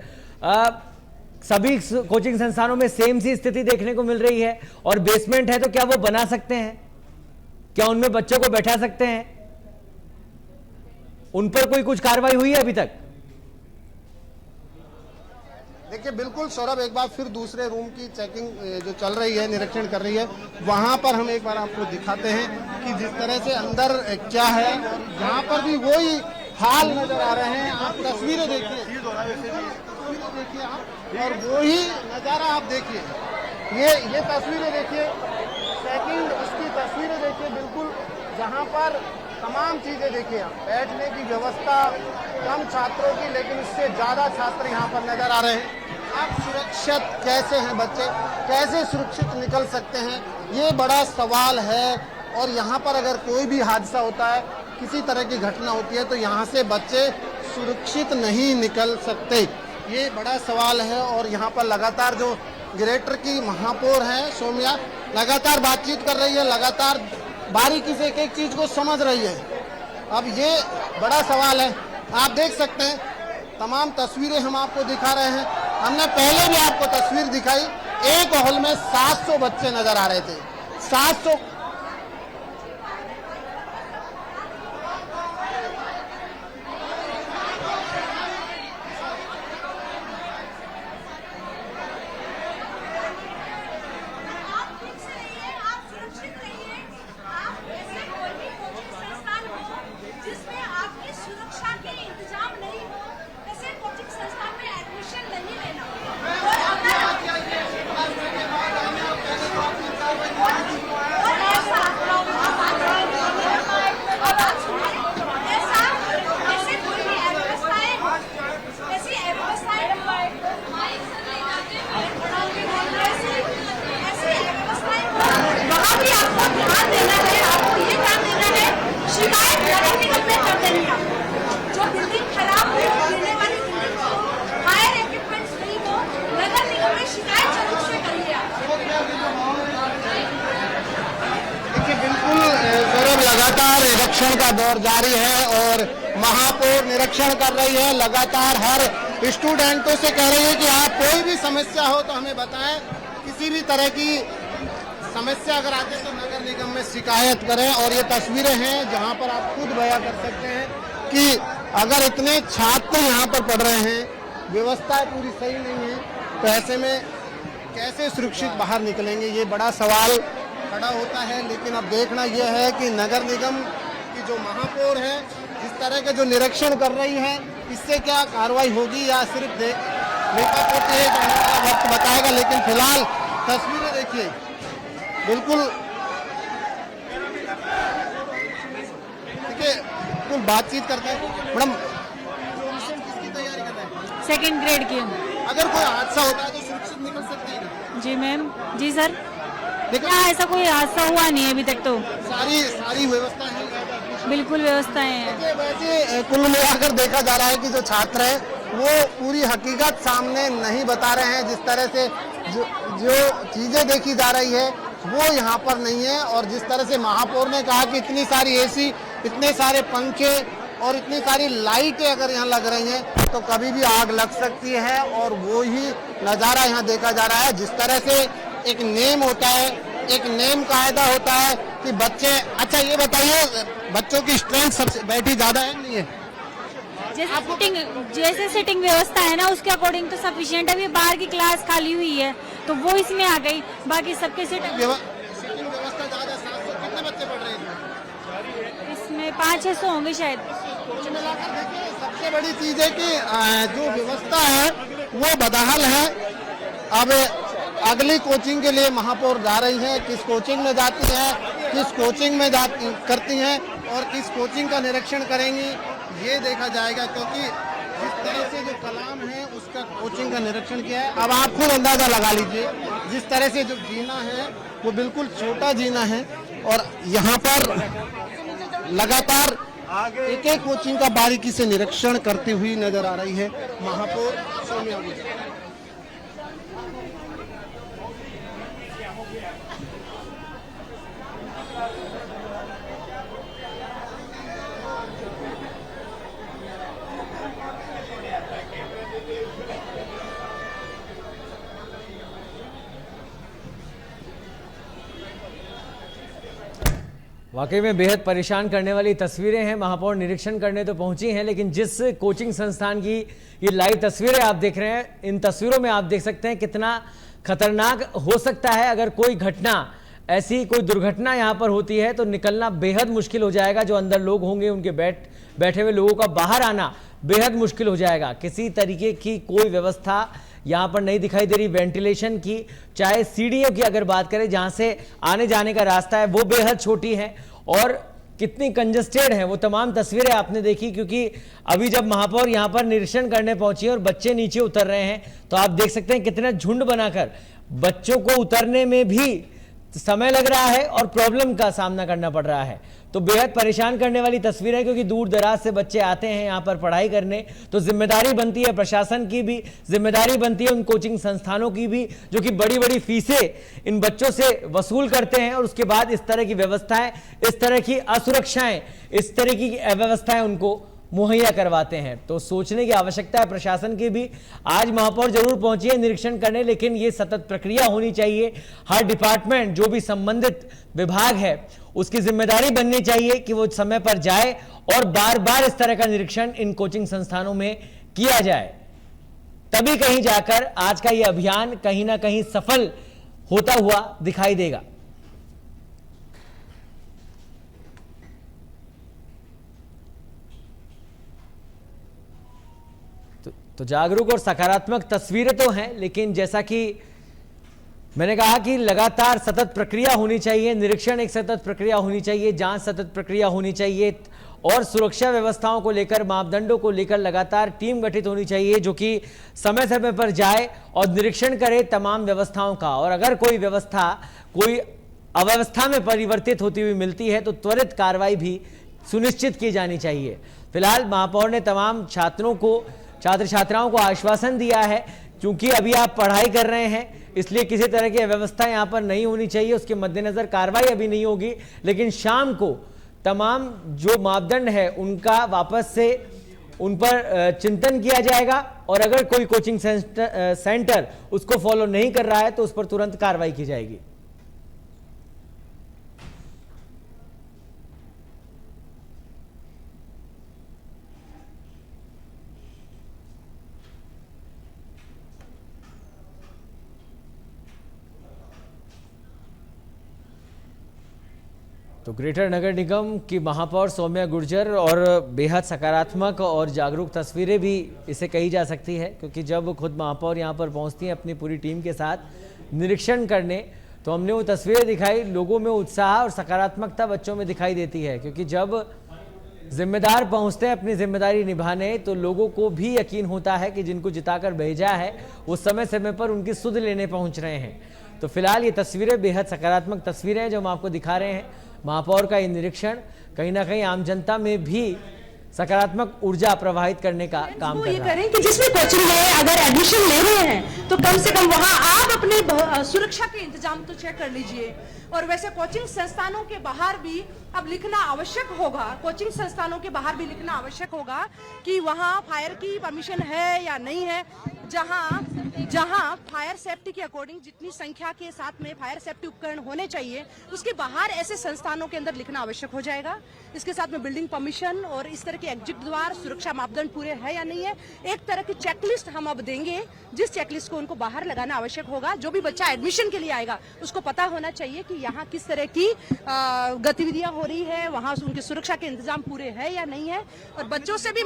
सभी कोचिंग संस्थानों में सेम सी स्थिति देखने को मिल रही है, और बेसमेंट है तो क्या वो बना सकते हैं, क्या उनमें बच्चों को बैठा सकते हैं, उन पर कोई कुछ कार्रवाई हुई है अभी तक? देखिए बिल्कुल सौरभ, एक बार फिर दूसरे रूम की चेकिंग जो चल रही है, निरीक्षण कर रही है, वहां पर हम एक बार आपको दिखाते हैं कि जिस तरह से अंदर क्या है, यहाँ पर भी वही हाल नजर आ रहे हैं। आप तस्वीरें देखिए आप, और वही नजारा आप देखिए, ये तस्वीरें देखिए, चेकिंग उसकी तस्वीरें देखिए, बिल्कुल जहाँ पर तमाम चीजें देखिए, आप बैठने की व्यवस्था, कम छात्रों की लेकिन उससे ज्यादा छात्र यहाँ पर नजर आ रहे हैं। आप सुरक्षित कैसे हैं बच्चे, कैसे सुरक्षित निकल सकते हैं, ये बड़ा सवाल है। और यहाँ पर अगर कोई भी हादसा होता है, किसी तरह की घटना होती है, तो यहाँ से बच्चे सुरक्षित नहीं निकल सकते, ये बड़ा सवाल है। और यहाँ पर लगातार जो ग्रेटर की महापौर है सौम्या, लगातार बातचीत कर रही है, लगातार बारीकी से एक एक चीज को समझ रही है। अब ये बड़ा सवाल है। आप देख सकते हैं, तमाम तस्वीरें हम आपको दिखा रहे हैं। हमने पहले भी आपको तस्वीर दिखाई, एक हॉल में 700 बच्चे नजर आ रहे थे, 700। नहीं आता। जो बिल्डिंग खराब हो, गिरने वाली बिल्डिंग हो, फायर इक्विपमेंट्स नहीं हो, नगर निगम में शिकायत जरूर से करिए आप। देखिए बिल्कुल सौरभ, लगातार निरीक्षण का दौर जारी है और महापौर निरीक्षण कर रही है। लगातार हर स्टूडेंटों से कह रही है कि आप कोई भी समस्या हो तो हमें बताएं, किसी भी तरह की समस्या अगर आती है तो नगर निगम में शिकायत करें। और ये तस्वीरें हैं जहां पर आप खुद बयां कर सकते हैं कि अगर इतने छात्र यहाँ पर पढ़ रहे हैं, व्यवस्था पूरी सही नहीं है, तो ऐसे में कैसे सुरक्षित बाहर निकलेंगे, ये बड़ा सवाल खड़ा होता है। लेकिन अब देखना यह है कि नगर निगम की जो महापौर है इस तरह के जो निरीक्षण कर रही है, इससे क्या कार्रवाई होगी या सिर्फ लेखा पोती है, तो आने वाला वक्त बताएगा। लेकिन फिलहाल तस्वीरें देखिए, बिल्कुल देखिए, बिल्कुल बातचीत करते हैं। मैडम, किसकी तैयारी कर रहे हैं? सेकंड ग्रेड की। अगर कोई हादसा होता है तो सुरक्षित निकल सकते हैं? जी मैम, जी सर। लेकिन क्या ऐसा कोई हादसा हुआ नहीं है अभी तक तो। सारी व्यवस्था है, बिल्कुल व्यवस्थाएं हैं। वैसे कुल मिलाकर देखा जा रहा है कि जो छात्र हैं वो पूरी हकीकत सामने नहीं बता रहे हैं। जिस तरह से जो चीजें देखी जा रही है वो यहाँ पर नहीं है। और जिस तरह से महापौर ने कहा कि इतनी सारी एसी, इतने सारे पंखे और इतनी सारी लाइटें अगर यहाँ लग रही हैं तो कभी भी आग लग सकती है। और वो ही नज़ारा यहाँ देखा जा रहा है। जिस तरह से एक नेम होता है, एक नेम कायदा होता है कि बच्चे, अच्छा ये बताइए, बच्चों की स्ट्रेंथ सबसे बैठी ज्यादा है नहीं है? जैसे सिटिंग व्यवस्था है ना, उसके अकॉर्डिंग तो सफिशिएंट है। अभी बाहर की क्लास खाली हुई है तो वो इसमें आ गई, बाकी सबके सिटिंग व्यवस्था ज्यादा। 700 कितने बच्चे पढ़ रहे हैं इसमें? 500-600 होंगे शायद। कुल मिलाकर देखिए, सबसे बड़ी चीज है कि जो व्यवस्था है वो बदहाल है। अब अगली कोचिंग के लिए महापौर जा रही है, किस कोचिंग में जाती है, किस कोचिंग में करती हैं और किस कोचिंग का निरीक्षण करेंगी, ये देखा जाएगा। क्योंकि जिस तरह से जो कलाम है उसका कोचिंग का निरीक्षण किया है, अब आप खुद अंदाजा लगा लीजिए। जिस तरह से जो जीना है वो बिल्कुल छोटा जीना है और यहाँ पर लगातार एक एक कोचिंग का बारीकी से निरीक्षण करती हुई नजर आ रही है महापौर सोम्या गुर्जर। वाकई में बेहद परेशान करने वाली तस्वीरें हैं। महापौर निरीक्षण करने तो पहुंची हैं, लेकिन जिस कोचिंग संस्थान की ये लाइव तस्वीरें आप देख रहे हैं, इन तस्वीरों में आप देख सकते हैं कितना खतरनाक हो सकता है। अगर कोई घटना, ऐसी कोई दुर्घटना यहाँ पर होती है तो निकलना बेहद मुश्किल हो जाएगा। जो अंदर लोग होंगे उनके बैठे हुए लोगों का बाहर आना बेहद मुश्किल हो जाएगा। किसी तरीके की कोई व्यवस्था यहाँ पर नहीं दिखाई दे रही। वेंटिलेशन की, चाहे सीढ़ियों की अगर बात करें, जहाँ से आने जाने का रास्ता है वो बेहद छोटी है और कितनी कंजस्टेड है, वो तमाम तस्वीरें आपने देखी। क्योंकि अभी जब महापौर यहाँ पर निरीक्षण करने पहुंची और बच्चे नीचे उतर रहे हैं तो आप देख सकते हैं कितना झुंड बनाकर बच्चों को उतरने में भी समय लग रहा है और प्रॉब्लम का सामना करना पड़ रहा है। तो बेहद परेशान करने वाली तस्वीर है, क्योंकि दूर दराज से बच्चे आते हैं यहाँ पर पढ़ाई करने। तो जिम्मेदारी बनती है प्रशासन की भी, जिम्मेदारी बनती है उन कोचिंग संस्थानों की भी, जो कि बड़ी बड़ी फीसें इन बच्चों से वसूल करते हैं और उसके बाद इस तरह की व्यवस्थाएं, इस तरह की असुरक्षाएं, इस तरह की अव्यवस्थाएं उनको मुहैया करवाते हैं। तो सोचने की आवश्यकता है प्रशासन की भी। आज महापौर जरूर पहुंची है निरीक्षण करने, लेकिन ये सतत प्रक्रिया होनी चाहिए। हर डिपार्टमेंट, जो भी संबंधित विभाग है, उसकी जिम्मेदारी बननी चाहिए कि वो समय पर जाए और बार बार इस तरह का निरीक्षण इन कोचिंग संस्थानों में किया जाए। तभी कहीं जाकर आज का ये अभियान कहीं ना कहीं सफल होता हुआ दिखाई देगा। तो जागरूक और सकारात्मक तस्वीरें तो हैं, लेकिन जैसा कि मैंने कहा कि लगातार सतत प्रक्रिया होनी चाहिए, निरीक्षण एक सतत प्रक्रिया होनी चाहिए, जांच सतत प्रक्रिया होनी चाहिए और सुरक्षा व्यवस्थाओं को लेकर, मापदंडों को लेकर लगातार टीम गठित होनी चाहिए, जो कि समय समय पर जाए और निरीक्षण करे तमाम व्यवस्थाओं का। और अगर कोई व्यवस्था कोई अव्यवस्था में परिवर्तित होती हुई मिलती है तो त्वरित कार्रवाई भी सुनिश्चित की जानी चाहिए। फिलहाल महापौर ने तमाम छात्र छात्राओं को आश्वासन दिया है, क्योंकि अभी आप पढ़ाई कर रहे हैं इसलिए किसी तरह की अव्यवस्था यहां पर नहीं होनी चाहिए, उसके मद्देनजर कार्रवाई अभी नहीं होगी, लेकिन शाम को तमाम जो मापदंड है उनका वापस से उन पर चिंतन किया जाएगा और अगर कोई कोचिंग सेंटर उसको फॉलो नहीं कर रहा है तो उस पर तुरंत कार्रवाई की जाएगी। तो ग्रेटर नगर निगम की महापौर सौम्या गुर्जर और बेहद सकारात्मक और जागरूक तस्वीरें भी इसे कही जा सकती है, क्योंकि जब खुद महापौर यहां पर पहुंचती हैं अपनी पूरी टीम के साथ निरीक्षण करने, तो हमने वो तस्वीरें दिखाई, लोगों में उत्साह और सकारात्मकता बच्चों में दिखाई देती है, क्योंकि जब जिम्मेदार पहुंचते हैं अपनी जिम्मेदारी निभाने तो लोगों को भी यकीन होता है कि जिनको जिताकर भेजा है वो समय समय पर उनकी सुध लेने पहुंच रहे हैं। तो फिलहाल ये तस्वीरें बेहद सकारात्मक तस्वीरें हैं जो हम आपको दिखा रहे हैं। महापौर का ये निरीक्षण कहीं ना कहीं आम जनता में भी सकारात्मक ऊर्जा प्रवाहित करने का काम कर रहा है। करें कि जिसमें कोचिंग में अगर एडमिशन ले रहे हैं तो कम से कम वहां आप अपने सुरक्षा के इंतजाम तो चेक कर लीजिए। और वैसे कोचिंग संस्थानों के बाहर भी अब लिखना आवश्यक होगा, कोचिंग संस्थानों के बाहर भी लिखना आवश्यक होगा कि वहां फायर की परमिशन है या नहीं है। जहां फायर सेफ्टी के अकॉर्डिंग जितनी संख्या के साथ में फायर सेफ्टी उपकरण होने चाहिए उसके बाहर ऐसे संस्थानों के अंदर लिखना आवश्यक हो जाएगा। इसके साथ में बिल्डिंग परमिशन और इस तरह के एग्जिट द्वार सुरक्षा मापदंड पूरे है या नहीं है, एक तरह की चेकलिस्ट हम अब देंगे, जिस चेकलिस्ट को उनको बाहर लगाना आवश्यक होगा। जो भी बच्चा एडमिशन के लिए आएगा उसको पता होना चाहिए कि यहाँ किस तरह की गतिविधियां हो रही है, वहां उनकी सुरक्षा के इंतजाम पूरे है या नहीं है। और बच्चों से भी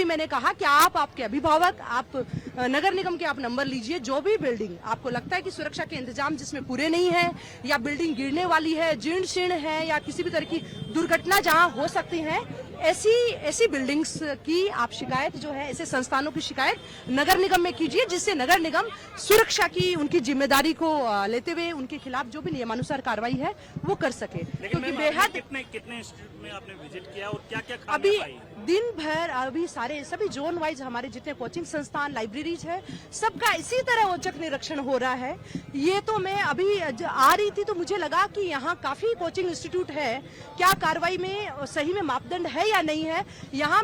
मैंने कहा कि आपके अभिभावक, आप नगर निगम के आप नंबर लीजिए, जो भी बिल्डिंग आपको लगता है कि सुरक्षा के इंतजाम जिसमें पूरे नहीं है या बिल्डिंग गिरने वाली है, जीर्ण शीर्ण है या किसी भी तरह की दुर्घटना जहां हो सकती है, ऐसी बिल्डिंग्स की आप शिकायत जो है, ऐसे संस्थानों की शिकायत नगर निगम में कीजिए, जिससे नगर निगम सुरक्षा की उनकी जिम्मेदारी को लेते हुए उनके खिलाफ जो भी नियमानुसार कार्रवाई है वो कर सके। क्योंकि बेहद कितने इंस्टीट्यूट में आपने विजिट किया और क्या अभी दिन भर अभी सभी जोन वाइज हमारे जितने कोचिंग संस्थान, लाइब्रेरीज है, सबका इसी तरह औचक निरीक्षण हो रहा है। ये तो मैं अभी आ रही थी तो मुझे लगा कि यहाँ काफी कोचिंग इंस्टीट्यूट है, क्या कार्रवाई में सही में मापदंड है या नहीं है। यहाँ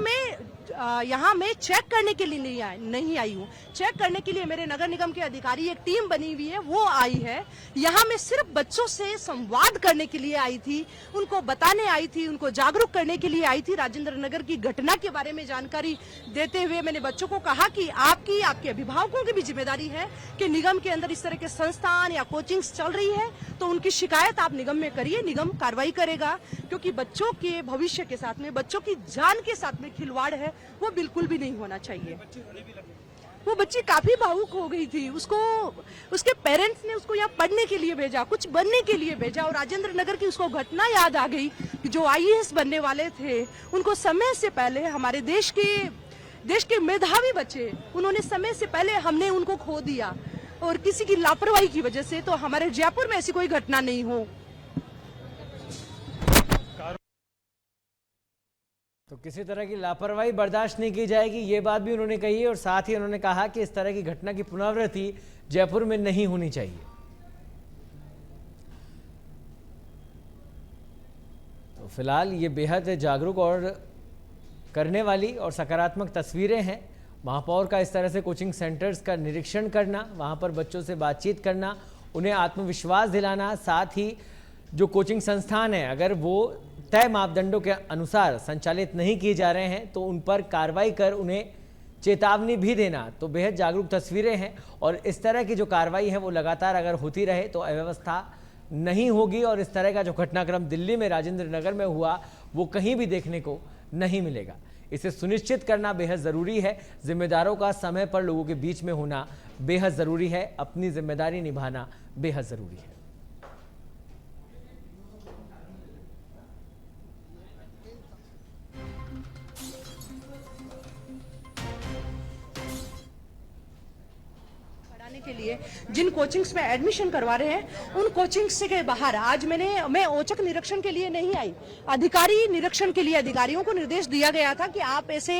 मैं चेक करने के लिए नहीं आई हूँ। चेक करने के लिए मेरे नगर निगम के अधिकारी, एक टीम बनी हुई है, वो आई है। यहाँ मैं सिर्फ बच्चों से संवाद करने के लिए आई थी, उनको बताने आई थी, उनको जागरूक करने के लिए आई थी। राजेंद्र नगर की घटना के बारे में जानकारी देते हुए मैंने बच्चों को कहा कि आपके अभिभावकों की भी जिम्मेदारी है कि निगम के अंदर इस तरह के संस्थान या कोचिंग्स चल रही है तो उनकी शिकायत आप निगम में करिए, निगम कार्रवाई करेगा। क्योंकि बच्चों के भविष्य के साथ में, बच्चों की जान के साथ में खिलवाड़ है, वो बिल्कुल भी नहीं होना चाहिए। वो बच्ची काफी भावुक हो गई थी, उसके पेरेंट्स ने उसको यहाँ पढ़ने के लिए भेजा, कुछ बनने के लिए भेजा, और राजेंद्र नगर की उसको घटना याद आ गई कि जो IAS बनने वाले थे उनको समय से पहले, हमारे देश के मेधावी बच्चे, उन्होंने समय से पहले हमने उनको खो दिया और किसी की लापरवाही की वजह से। तो हमारे जयपुर में ऐसी कोई घटना नहीं हो। तो किसी तरह की लापरवाही बर्दाश्त नहीं की जाएगी, ये बात भी उन्होंने कही है। और साथ ही उन्होंने कहा कि इस तरह की घटना की पुनरावृत्ति जयपुर में नहीं होनी चाहिए। तो फिलहाल ये बेहद जागरूक और करने वाली और सकारात्मक तस्वीरें हैं। महापौर का इस तरह से कोचिंग सेंटर्स का निरीक्षण करना, वहां पर बच्चों से बातचीत करना, उन्हें आत्मविश्वास दिलाना, साथ ही जो कोचिंग संस्थान है अगर वो तय मापदंडों के अनुसार संचालित नहीं किए जा रहे हैं तो उन पर कार्रवाई कर उन्हें चेतावनी भी देना, तो बेहद जागरूक तस्वीरें हैं। और इस तरह की जो कार्रवाई है वो लगातार अगर होती रहे तो अव्यवस्था नहीं होगी और इस तरह का जो घटनाक्रम दिल्ली में राजेंद्र नगर में हुआ वो कहीं भी देखने को नहीं मिलेगा। इसे सुनिश्चित करना बेहद ज़रूरी है। जिम्मेदारों का समय पर लोगों के बीच में होना बेहद ज़रूरी है। अपनी जिम्मेदारी निभाना बेहद ज़रूरी है। के लिए जिन कोचिंग्स में एडमिशन करवा रहे हैं उन कोचिंग्स से के बाहर आज मैं औचक निरीक्षण के लिए नहीं आई, अधिकारी निरीक्षण के लिए अधिकारियों को निर्देश दिया गया था कि आप ऐसे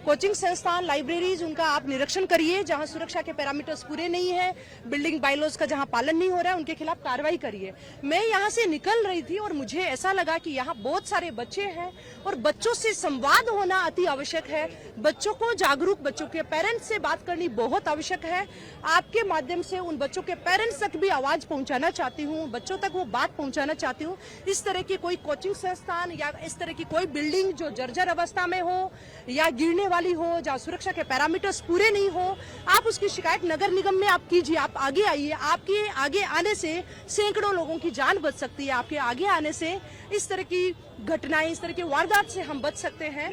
कोचिंग संस्थान लाइब्रेरीज उनका आप निरीक्षण करिए जहां सुरक्षा के पैरामीटर्स पूरे नहीं है, बिल्डिंग बायलॉज का जहां पालन नहीं हो रहा है उनके खिलाफ कार्रवाई करिए। मैं यहां से निकल रही थी और मुझे ऐसा लगा कि यहाँ बहुत सारे बच्चे हैं और बच्चों से संवाद होना अति आवश्यक है, बच्चों को जागरूक, बच्चों के पेरेंट्स से बात करनी बहुत आवश्यक है। आपके माध्यम से उन बच्चों के पेरेंट्स तक भी आवाज पहुंचाना चाहती हूं, बच्चों तक वो बात पहुंचाना चाहती हूं। इस तरह की कोई कोचिंग संस्थान या इस तरह की कोई बिल्डिंग जो जर्जर अवस्था में हो या गिरने वाली हो, जहां सुरक्षा के पैरामीटर्स पूरे नहीं हो, आप उसकी शिकायत नगर निगम में आप कीजिए। आप आगे आइए, आपके आगे आने से सैकड़ों लोगों की जान बच सकती है। आपके आगे आने से इस तरह की घटनाएं, इस तरह के वारदात से हम बच सकते हैं।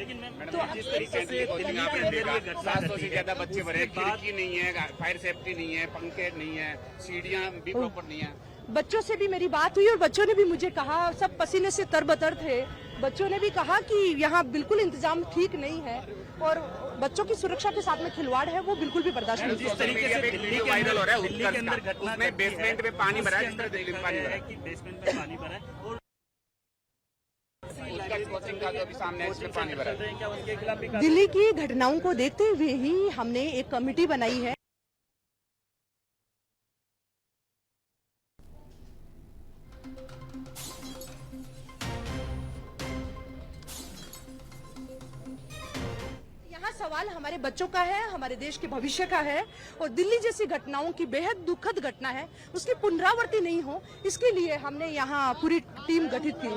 तो जिस तरीके से दुनिया के अंदर 700 से ज्यादा बच्चे भरे, खिड़की नहीं है, फायर सेफ्टी नहीं है, पंखे नहीं है, सीढ़ियां भी प्रॉपर नहीं है। बच्चों से भी मेरी बात हुई और बच्चों ने भी मुझे कहा, सब पसीने से तरबतर थे, बच्चों ने भी कहा कि यहाँ बिल्कुल इंतजाम ठीक नहीं है और बच्चों की सुरक्षा के साथ में खिलवाड़ है वो बिल्कुल भी बर्दाश्त नहीं जिस तरीके से दिल्ली के वायरल हो रहा है दिल्ली के अंदर उसमें बेसमेंट में पानी भरा है, दिल्ली में पानी भरा है, बेसमेंट में पानी भरा है और कोचिंग का जो भी सामने है इसमें पानी भरा है। दिल्ली की घटनाओं को देखते हुए ही हमने एक कमेटी बनाई है। सवाल हमारे बच्चों का है, हमारे देश के भविष्य का है और दिल्ली जैसी घटनाओं की बेहद दुखद घटना है उसकी पुनरावृत्ति नहीं हो, इसके लिए हमने यहाँ पूरी टीम गठित की।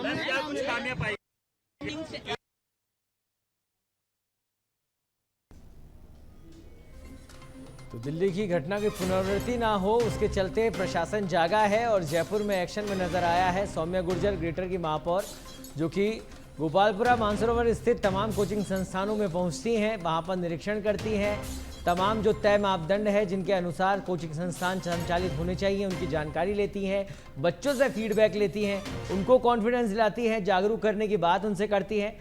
तो दिल्ली की घटना की पुनरावृत्ति ना हो उसके चलते प्रशासन जागा है और जयपुर में एक्शन में नजर आया है सौम्या गुर्जर, ग्रेटर की महापौर, जो कि गोपालपुरा मानसरोवर स्थित तमाम कोचिंग संस्थानों में पहुंचती हैं, वहां पर निरीक्षण करती हैं, तमाम जो तय मापदंड है जिनके अनुसार कोचिंग संस्थान संचालित होने चाहिए उनकी जानकारी लेती हैं, बच्चों से फीडबैक लेती हैं, उनको कॉन्फिडेंस दिलाती हैं, जागरूक करने की बात उनसे करती हैं।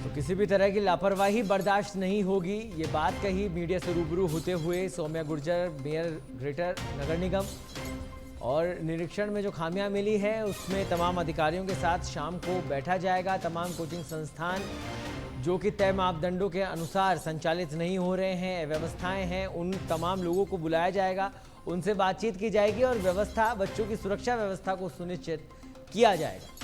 किसी भी तरह की लापरवाही बर्दाश्त नहीं होगी, ये बात कही मीडिया से रूबरू होते हुए सौम्या गुर्जर, मेयर ग्रेटर नगर निगम। और निरीक्षण में जो खामियां मिली है उसमें तमाम अधिकारियों के साथ शाम को बैठा जाएगा। तमाम कोचिंग संस्थान जो कि तय मापदंडों के अनुसार संचालित नहीं हो रहे हैं, व्यवस्थाएं हैं, उन तमाम लोगों को बुलाया जाएगा, उनसे बातचीत की जाएगी और व्यवस्था, बच्चों की सुरक्षा व्यवस्था को सुनिश्चित किया जाएगा।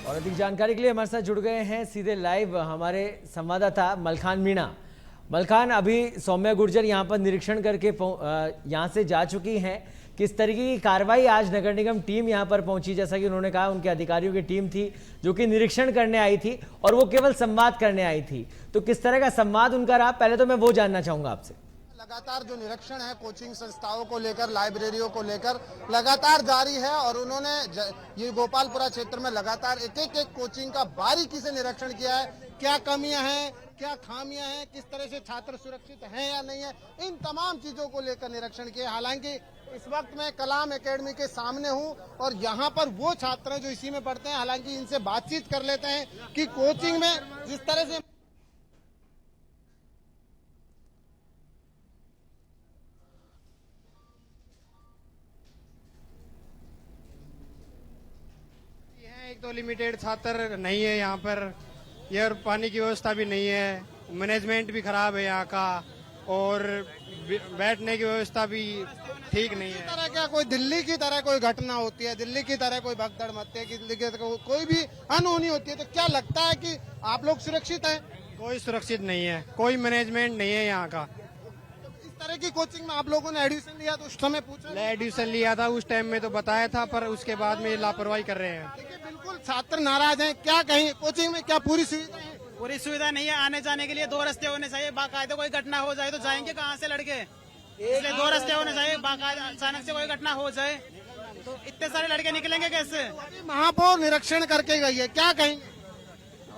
और अधिक जानकारी के लिए हमारे साथ जुड़ गए हैं सीधे लाइव हमारे संवाददाता मलखान मीणा। मलखान, अभी सौम्या गुर्जर यहाँ पर निरीक्षण करके यहाँ से जा चुकी हैं, किस तरीके की कार्रवाई आज नगर निगम टीम यहाँ पर पहुंची? जैसा कि उन्होंने कहा उनके अधिकारियों की टीम थी जो कि निरीक्षण करने आई थी और वो केवल संवाद करने आई थी, तो किस तरह का संवाद उनका रहा, पहले तो मैं वो जानना चाहूंगा आपसे। लगातार जो निरीक्षण है कोचिंग संस्थाओं को लेकर, लाइब्रेरियों को लेकर लगातार जारी है और उन्होंने ये गोपालपुरा क्षेत्र में लगातार एक कोचिंग का बारीकी से निरीक्षण किया है। क्या कमियां हैं, क्या खामियां हैं, किस तरह से छात्र सुरक्षित हैं या नहीं है, इन तमाम चीजों को लेकर निरीक्षण किया। हालांकि इस वक्त मैं कलाम एकेडमी के सामने हूं और यहाँ पर वो छात्र हैं जो इसी में पढ़ते हैं, हालांकि इनसे बातचीत कर लेते हैं कि कोचिंग में जिस तरह से एक तो लिमिटेड छात्र नहीं है यहाँ पर, ये और पानी की व्यवस्था भी नहीं है, मैनेजमेंट भी खराब है यहाँ का, और बैठने की व्यवस्था भी ठीक नहीं इस है। तरह का कोई दिल्ली की तरह कोई घटना होती है, दिल्ली की तरह कोई भगदड़ मचती है, दिल्ली की तरह कोई भी अनहोनी होती है, तो क्या लगता है कि आप लोग सुरक्षित हैं? कोई सुरक्षित नहीं है, कोई मैनेजमेंट नहीं है यहाँ का। इस तरह की कोचिंग में आप लोगों ने एडमिशन लिया तो उस समय पूछा? एडमिशन लिया था उस टाइम में तो बताया था, पर उसके बाद में लापरवाही कर रहे हैं। देखिए बिल्कुल छात्र नाराज हैं, क्या कहेंगे? कोचिंग में क्या पूरी सुविधा है? पूरी सुविधा नहीं है। आने जाने के लिए 2 रास्ते होने चाहिए, बाकायदा कोई घटना हो जाए तो जाएंगे कहाँ से लड़के, इसलिए 2 रास्ते होने चाहिए। बाकायदा अचानक से कोई घटना हो जाए तो इतने सारे लड़के निकलेंगे कैसे? महापौर निरीक्षण करके गई है, क्या कहेंगे?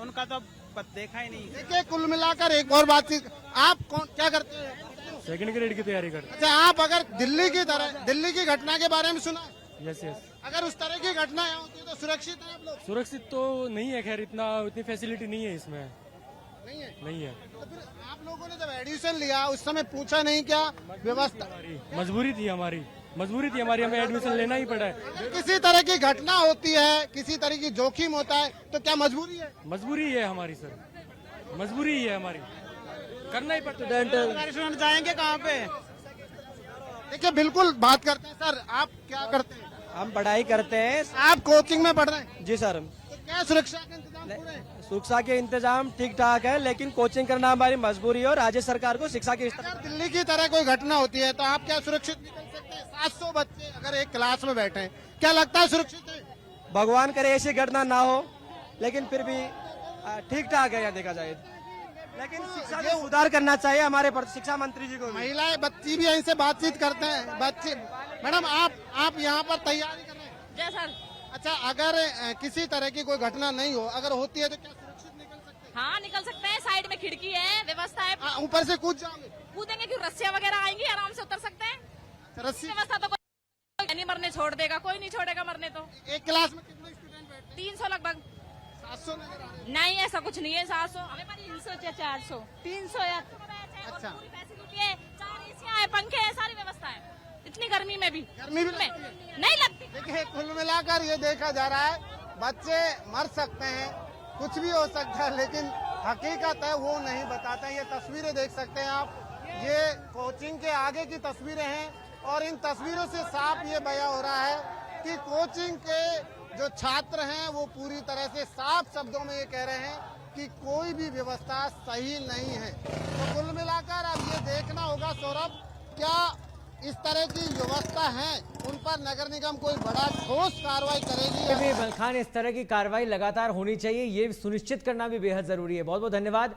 उनका तो देखा ही नहीं। देखिए कुल मिलाकर एक और बातचीत, आप कौन क्या करते हैं? सेकंड ग्रेड की तैयारी कर। अच्छा, आप अगर दिल्ली की तरह दिल्ली की घटना के बारे में सुना है? Yes yes. अगर उस तरह की घटना यहाँ होती है तो सुरक्षित है आप लोग? सुरक्षित तो नहीं है, खैर इतनी फैसिलिटी नहीं है इसमें। नहीं है। नहीं है, तो फिर आप लोगों ने जब एडमिशन लिया उस समय पूछा नहीं क्या व्यवस्था? मजबूरी थी हमारी, हमें एडमिशन लेना ही पड़ा है। अगर किसी तरह की घटना होती है, किसी तरह की जोखिम होता है तो क्या मजबूरी है? मजबूरी है हमारी सर, मजबूरी है हमारी, करना ही पड़ता है। स्टूडेंट जाएंगे कहाँ पे? देखिए बिल्कुल बात करते हैं। सर आप क्या करते हैं? हम पढ़ाई करते हैं। आप कोचिंग में पढ़ रहे हैं, जी सर। तो क्या सुरक्षा के इंतजाम पूरे हैं? शिक्षा के इंतजाम ठीक ठाक है, लेकिन कोचिंग करना हमारी मजबूरी है और राज्य सरकार को शिक्षा की अगर दिल्ली की तरह कोई घटना होती है तो आप क्या सुरक्षित निकल सकते हैं? 700 बच्चे अगर एक क्लास में बैठे हैं, क्या लगता है सुरक्षित है? भगवान करे ऐसी घटना ना हो, लेकिन फिर भी ठीक ठाक है यहाँ देखा जाए। लेकिन शिक्षा में सुधार करना चाहिए हमारे शिक्षा मंत्री जी को भी। महिलाएं बच्ची भी इनसे बातचीत करते हैं। बच्चे मैडम आप यहाँ पर तैयारी कर रहे हैं? जय सर। अच्छा, अगर किसी तरह की कोई घटना नहीं हो, अगर होती है तो क्या सुरक्षित निकल सकते हैं? हाँ निकल सकते हैं, साइड में खिड़की है, व्यवस्था है। ऊपर से कूद जाओगे? कूदेंगे क्यों, रस्सियाँ वगैरह आएंगी, आराम से उतर सकते हैं। रस्सी? व्यवस्था तो कोई नहीं मरने छोड़ देगा, कोई नहीं छोड़ेगा मरने तो। एक क्लास में कितने स्टूडेंट बैठते हैं? 300 लगभग। 700 नजर आ रहे हैं। नहीं ऐसा कुछ नहीं है। 700 हमें 300 या 400 300 या अच्छा। पूरी फैसिलिटी है, 4 एसियाँ है, पंखे है, सारी व्यवस्था है। इतनी गर्मी में भी गर्मी भी में लगती है? नहीं लगती। देखिए कुल मिलाकर ये देखा जा रहा है, बच्चे मर सकते हैं, कुछ भी हो सकता है, लेकिन हकीकत है वो नहीं बताते हैं। ये तस्वीरें देख सकते हैं आप, ये कोचिंग के आगे की तस्वीरें हैं और इन तस्वीरों से साफ ये बयां हो रहा है कि कोचिंग के जो छात्र हैं वो पूरी तरह से साफ शब्दों में ये कह रहे हैं कि कोई भी व्यवस्था सही नहीं है। तो कुल मिलाकर अब ये देखना होगा सौरभ, क्या इस तरह की व्यवस्था है उन पर नगर निगम कोई बड़ा ठोस कार्रवाई करेगी? भी मलखान, इस तरह की कार्रवाई लगातार होनी चाहिए, ये सुनिश्चित करना भी बेहद जरूरी है। बहुत बहुत धन्यवाद।